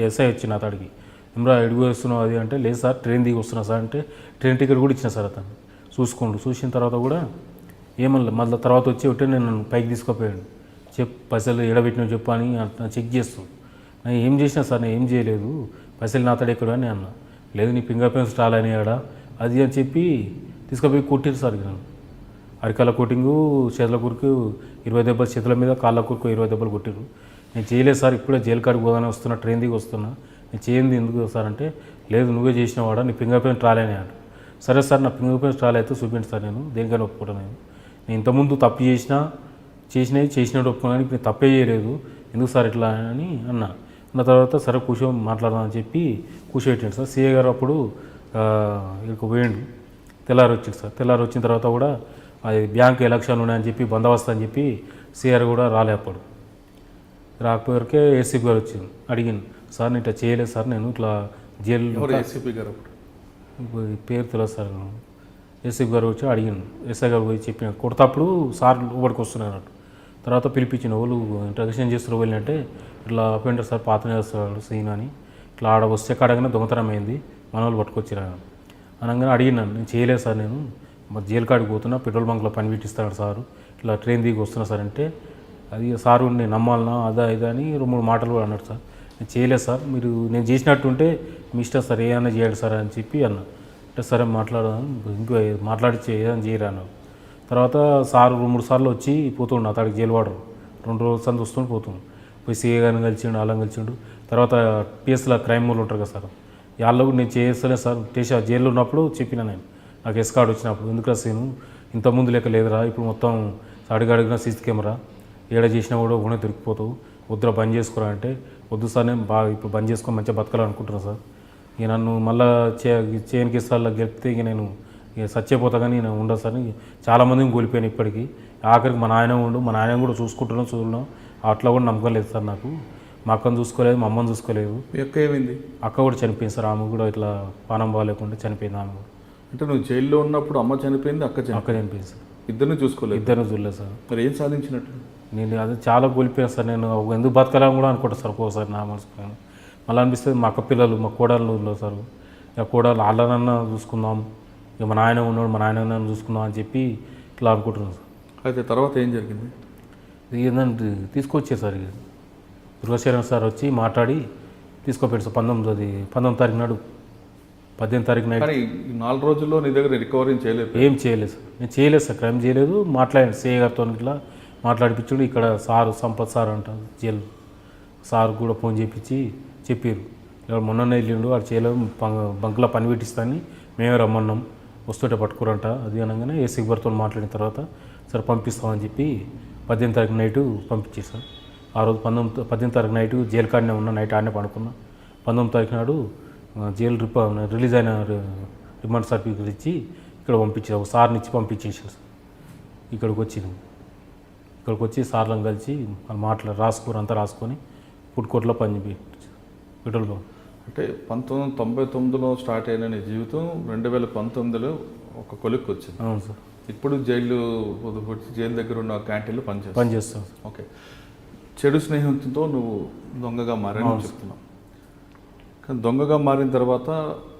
ఎస్ఐ వచ్చిన అతడికి, ఏమరా ఎడుగు వస్తున్నావు అది అంటే, లేదు సార్ ట్రైన్ దిగి వస్తున్నా సార్ అంటే, ట్రైన్ టికెట్ కూడా ఇచ్చిన సార్ అతను చూసిన తర్వాత కూడా ఏమన్నా మళ్ళీ తర్వాత వచ్చి ఒకటే నేను పైకి తీసుకుపోయాడు. పైసలు ఎడబెట్టినా చెప్పు అని చెక్ చేస్తూ, నేను ఏం చేసినా సార్ నేను ఏం చేయలేదు, పైసలు నా తడి ఎక్కడ అని అన్న. లేదు నీ ఫింగర్ ప్రింట్స్ ట్రాల్ అయినాయాడా అది అని చెప్పి తీసుకుపోయి కొట్టిరు సార్. నన్ను అరికాల కొట్టింగు, చేతుల కురికి 20 దెబ్బలు, చేతుల మీద కాళ్ళ కురికి 20 దెబ్బలు కొట్టిరు. నేను చేయలేదు సార్, ఇప్పుడే జైలు కాడికి పోగానే వస్తున్నా, ట్రైన్ దిగి వస్తున్నా, నేను చేయండి ఎందుకు సార్ అంటే, లేదు నువ్వే చేసినవాడా, నీ ఫింగర్ ప్రింట్ ట్రాల్ అయినాడు. సరే సార్ నా ఫింగర్ ప్రింట్స్ ట్రాల్ అయితే చూపించండి సార్, నేను దేనికైనా ఒప్పుకుంటాను. నేను ఇంతకుముందు తప్పు చేసినట్టు ఒప్పుకున్నాను, నేను తప్పే చేయలేదు, ఎందుకు సార్ ఇట్లా అని అన్న తర్వాత సరే మాట్లాడదామని చెప్పి కూర్చోబెట్టాడు సార్. సీఏ గారు అప్పుడు ఇక్కడికి పోయిండు. తెల్లారి వచ్చింది సార్. తెల్లారి వచ్చిన తర్వాత కూడా అది బ్యాంక్ ఎలక్షన్లు ఉన్నాయని చెప్పి బందోబస్తు అని చెప్పి సీఆర్ కూడా రాలే. అప్పుడు రాకపోయేకే ఏసీపీ గారు వచ్చింది, అడిగింది సార్ నేను ఇట్లా చేయలేదు సార్, నేను ఇట్లా జైలు ఏసీపీ గారు పేరు తెలియదు సార్. ఏసీపీ గారు వచ్చి అడిగింది, ఎస్ఐ గారు పోయి చెప్పిన కొడతప్పుడు సార్ లోపలికి వస్తున్నారు అన్నట్టు. తర్వాత పిలిపించిన వాళ్ళు ఇంట్రగేషన్ చేస్తున్న వాళ్ళు అంటే, ఇట్లా అపెండర్ సార్ పాత చేస్తాడు సీన్ అని, ఇట్లా ఆడ వస్తే కడగానే దొంగతనం అయింది, మన వాళ్ళు పట్టుకొచ్చిరా అనగానే అడిగినాను. నేను చేయలేదు సార్, నేను మరి జైలు కాడికి పోతున్నా, పెట్రోల్ బంక్లో పని పెట్టిస్తాడు సారు, ఇట్లా ట్రైన్ దిగి వస్తున్నా సార్ అంటే, అది సారు నేను నమ్మాలనా అదా ఇదా అని 2-3 మాటలు కూడా అన్నాడు సార్. నేను చేయలేదు సార్, మీరు నేను చేసినట్టుంటే మీ ఇష్టం సార్, ఏదైనా చేయండి సార్ అని చెప్పి అన్నా. అంటే సరే మాట్లాడదాం, ఇంకో మాట్లాడిచ్చి ఏదైనా చేయరా అన్నాడు. తర్వాత సారు 2-3 సార్లు వచ్చి పోతుండు అతడికి జైలు వాడరు, 2 రోజుల సంది వస్తుండి పోతుండు. పోయి సీఏ గారిని కలిసిండు, అలా కలిసిండు. తర్వాత పిఎస్లో క్రైమ్ వాళ్ళు ఉంటారు కదా సార్, వాళ్ళు కూడా నేను చేస్తలే సార్, జైల్లో ఉన్నప్పుడు చెప్పిన నేను, నాకు ఎస్ కార్డు వచ్చినప్పుడు, ఎందుకు రాసేను ఇంతకుముందు లెక్క లేదురా, ఇప్పుడు మొత్తం అడిగిన సీసీ కెమెరా ఏడ చేసినా కూడా ఒకనే దొరికిపోతావు, వద్దురా బంద్ చేసుకోరా అంటే, వద్దు సార్ నేను బాగా ఇప్పుడు బంద్ చేసుకొని మంచిగా బతకాలనుకుంటున్నాను సార్, ఇక నన్ను మళ్ళీ చేయని కేసులలో గెలిపితే ఇక నేను ఇక చచ్చిపోతా కానీ నేను ఉండదు సార్, చాలామందిని కోల్పోయాను ఇప్పటికీ, ఆఖరికి మా నాయన కూడా చూస్తున్నాం, అట్లా కూడా నమ్మకం లేదు సార్ నాకు, మా అక్కను చూసుకోలేదు, మా అమ్మని చూసుకోలేదు. మీ అక్క ఏమైంది? అక్క కూడా చనిపోయింది సార్, ఆమె కూడా ఇట్లా పానం బాగాలేకుండా చనిపోయింది ఆమె కూడా. అంటే నువ్వు జైల్లో ఉన్నప్పుడు అమ్మ చనిపోయింది, అక్క చనిపోయింది సార్, ఇద్దరిని చూసుకోలేదు? ఇద్దరిని చూడలేదు సార్. మరి ఏం సాధించినట్టు? నేను అది చాలా కోల్పోయాను సార్, నేను ఎందుకు బతకాలని కూడా అనుకుంటా సార్ ఒక్కోసారి నా మనసుకు. మళ్ళీ అనిపిస్తుంది మా అక్క పిల్లలు, మా కోడళ్ళు సార్, ఇక కోడలు వాళ్ళనన్నా చూసుకుందాం, ఇక మా నాయన ఉన్నాడు, మా నాయన చూసుకుందాం అని చెప్పి ఇట్లా అనుకుంటున్నాను సార్. అయితే తర్వాత ఏం జరిగింది? ఇది ఏంటంటే తీసుకొచ్చారు సార్, ఇక దుర్గాశరణ్ సార్ వచ్చి మాట్లాడి తీసుకోపోయాడు సార్ 19 తారీఖు నాడు, 18 తారీఖు నైట్. కానీ 4 రోజుల్లో నీ దగ్గర రికవరీ చేయలేదు? ఏం చేయలేదు సార్, నేను చేయలేదు సార్, క్రైమ్ చేయలేదు. మాట్లాడాను సిఐ గారితో, ఇట్లా మాట్లాడిపించాడు, ఇక్కడ సారు సంపత్ సార్ అంట జైలు సార్ కూడా ఫోన్ చేయించి చెప్పారు, ఇక్కడ మొన్ననే వెళ్ళిండు, వాడు చేయలేదు, బంకులో పని పెట్టిస్తాను, మేమే రమ్మన్నాం, వస్తుంటే పట్టుకోరంట అది అనగానే ఏసీ గారితో మాట్లాడిన తర్వాత సరే పంపిస్తామని చెప్పి 18 తారీఖు నైటు పంపించారు సార్. ఆ రోజు 18 తారీఖు నైటు జైలు కాడనే ఉన్నా, నైట్ ఆడనే పడుకున్నా. 19 తారీఖు నాడు జైలు రిలీజ్ అయిన రిమాండ్ సర్టిఫికేట్ ఇచ్చి ఇక్కడ పంపించారు, ఒక సార్ని ఇచ్చి పంపించేసారు సార్. ఇక్కడికి వచ్చి సార్లను కలిసి వాళ్ళు అంతా రాసుకొని ఫుడ్ కోర్టులో పెట్రోల్ బంక్. అంటే 1999లో స్టార్ట్ అయిన నీ జీవితం 2019లో ఒక కొలిక్కి వచ్చింది. అవును సార్. ఇప్పుడు జైలు దగ్గర ఉన్న క్యాంటీన్లో పనిచేస్తాం. ఓకే, చెడు స్నేహితులతో నువ్వు దొంగగా మారని చెప్తున్నావు. కానీ దొంగగా మారిన తర్వాత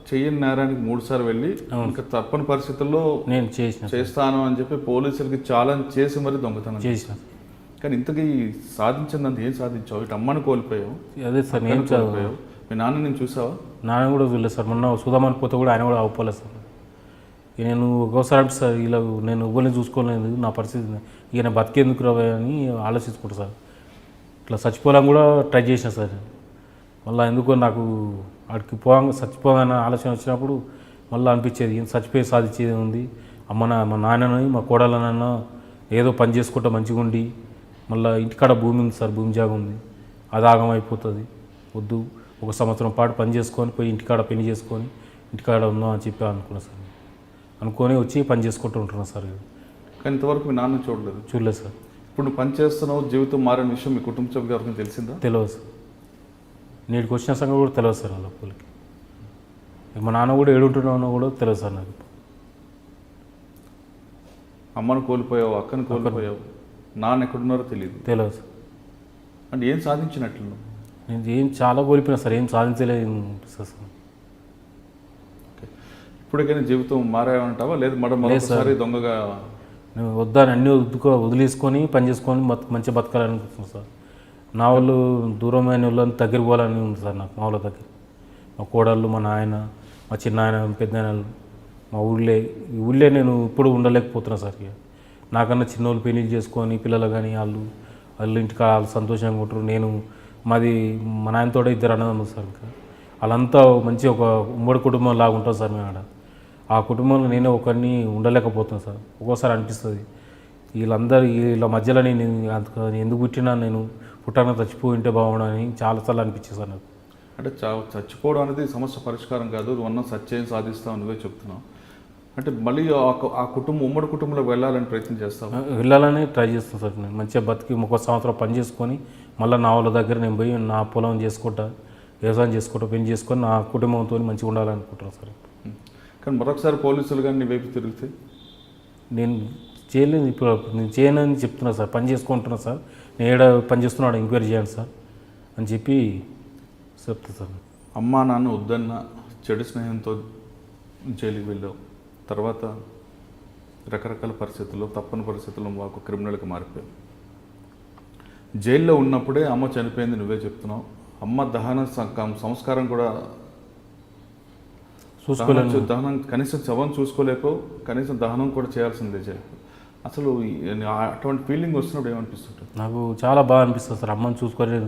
చెయ్యని నేరానికి 3 సార్లు వెళ్ళి ఇంకా తప్పని పరిస్థితుల్లో నేను చేస్తాను అని చెప్పి పోలీసులకి ఛాలెంజ్ చేసి మరి దొంగతనం చేసిన. కానీ ఇంతకీ సాధించిందంత ఏం సాధించావు? ఇటు అమ్మని కోల్పోయావు, అదే సార్ నేను కోల్పోయావు, మీ నాన్న నేను చూసావా? నాన్న కూడా చూడలేదు సార్, మొన్న చూద్దామని పోతే కూడా ఆయన కూడా అవ్వలేదు సార్. నేను ఒక్కోసారి సార్ ఇలా నేను ఇవ్వలేని చూసుకోలేదు, నా పరిస్థితి ఇక నేను బతికేందుకు రావా అని ఆలోచించుకుంటా సార్. ఇట్లా చచ్చిపోవాలని కూడా ట్రై చేసిన సార్, మళ్ళీ ఎందుకో నాకు అక్కడికి చచ్చిపోవాలన్న ఆలోచన వచ్చినప్పుడు మళ్ళీ అనిపించేది చచ్చిపోయి సాధించేది ఉంది, మా నాన్నని మా కోడలనన్నా ఏదో పని చేసుకుంటా మంచిగా ఉండి, మళ్ళీ ఇంటికాడ భూమి ఉంది సార్, భూమి జాగా ఉంది, అది ఆగమైపోతుంది, వద్దు 1 సంవత్సరం పాటు పని చేసుకొని పోయి ఇంటికాడ పెళ్లి చేసుకొని ఇంటికాడ ఉందాం అని చెప్పి అనుకున్నాను సార్. అనుకొని వచ్చి పని చేసుకుంటూ ఉంటున్నాను సార్. కానీ ఇంతవరకు మీ నాన్న చూడలేదు సార్. ఇప్పుడు నువ్వు పని చేస్తున్నావు, జీవితం మారిన విషయం మీ కుటుంబ సభ్యుల వరకు తెలిసిందా? తెలియదు సార్, నేటికి వచ్చిన సంగతి కూడా తెలియదు సార్ వాళ్ళ అప్పులకి. మా నాన్న కూడా ఏడుంటున్నానో కూడా తెలియదు సార్ నాకు. అమ్మను కోల్పోయావు, అక్కను కోల్పోయావు, నాన్న ఎక్కడున్నారో తెలియదు సార్. అంటే ఏం సాధించినట్లు? నేను ఏం చాలా కోల్పోయినా సార్, ఏం సాధించలేదు సార్. ఇప్పటికైనా జీవితం మారామంటావా లేదు మరోసారి దొంగగా? నేను వద్దని అన్నీ వదిలేసుకొని పని చేసుకొని మంచిగా బతకాలనుకుంటున్నాను సార్. నా వాళ్ళు దూరమైన వాళ్ళని దగ్గర పోవాలని ఉంది సార్ నాకు. మా వాళ్ళ దగ్గర మా కోడళ్ళు, మా నాయన, మా చిన్నాయన, పెద్దనాయనలు, మా ఊళ్ళే నేను ఇప్పుడు ఉండలేకపోతున్నాను సార్. ఇక నాకన్నా చిన్నోళ్ళు పెళ్లి చేసుకొని పిల్లలు కానీ వాళ్ళు ఇంటికి వాళ్ళు సంతోషంగా ఉంటారు. నేను మా నాయనతో 2 అన్నదమ్ములు సార్. ఇంకా వాళ్ళంతా మంచి ఒక ఉమ్మడి కుటుంబం లాగా ఉంటాం సార్. మేము ఆడ ఆ కుటుంబంలో నేనే ఒకరిని ఉండలేకపోతున్నాను సార్. ఒక్కోసారి అనిపిస్తుంది వీళ్ళ మధ్యలో నేను ఎందుకు పుట్టినా, నేను పుట్టాన చచ్చిపోయి ఉంటే బాగుండని చాలాసార్లు అనిపించింది సార్ నాకు. అంటే చచ్చిపోవడం అనేది సమస్య పరిష్కారం కాదు, నువ్వు అన్న సత్యం సాధిస్తావు నువ్వే చెప్తున్నావు. అంటే మళ్ళీ ఆ కుటుంబం ఉమ్మడి కుటుంబంలో వెళ్ళాలని ప్రయత్నం చేస్తావు? వెళ్ళాలని ట్రై చేస్తాను సార్. నేను మంచిగా బతికి 1 సంవత్సరం పని చేసుకొని మళ్ళీ నా వాళ్ళ దగ్గర నేను పోయి నా పొలం చేసుకుంటా, వ్యవసాయం చేసుకుంటా, పెళ్లి చేసుకొని నా కుటుంబంతో మంచిగా ఉండాలనుకుంటున్నాను సార్. కానీ మరొకసారి పోలీసులు కానీ నీ వైపు తిరిగితే? నేను చేయలేదు, ఇప్పుడు నేను చేయనని చెప్తున్నా సార్, పని చేసుకుంటున్నా సార్, నేను ఏడ పని చేస్తున్నాడు ఎంక్వైరీ చేయండి సార్ అని చెప్పి చెప్తా సార్. అమ్మా నాన్న వద్దన్న చెడు స్నేహంతో జైలుకి వెళ్ళావు, తర్వాత రకరకాల పరిస్థితుల్లో తప్పని పరిస్థితుల్లో మాకు క్రిమినల్కి మారిపోయావు. జైల్లో ఉన్నప్పుడే అమ్మ చనిపోయింది నువ్వే చెప్తున్నావు. అమ్మ దహన సంస్కారం కూడా చూసుకోలేదు, దహనం కనీసం శవం చూసుకోలేకపో, కనీసం దహనం కూడా చేయాల్సిందే జైలు. అసలు అటువంటి ఫీలింగ్ వస్తున్నప్పుడు ఏమనిపిస్తుంటుంది? నాకు చాలా బాగా అనిపిస్తుంది సార్. అమ్మని చూసుకొని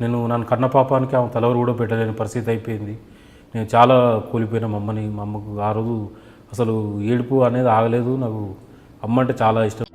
నేను నన్ను కన్న పాపానికి ఆమె తలవరు కూడా పెట్టలేని పరిస్థితి అయిపోయింది. నేను చాలా కూలిపోయిన మా అమ్మకు ఆ రోజు అసలు ఏడుపు అనేది ఆగలేదు. నాకు అమ్మ అంటే చాలా ఇష్టం.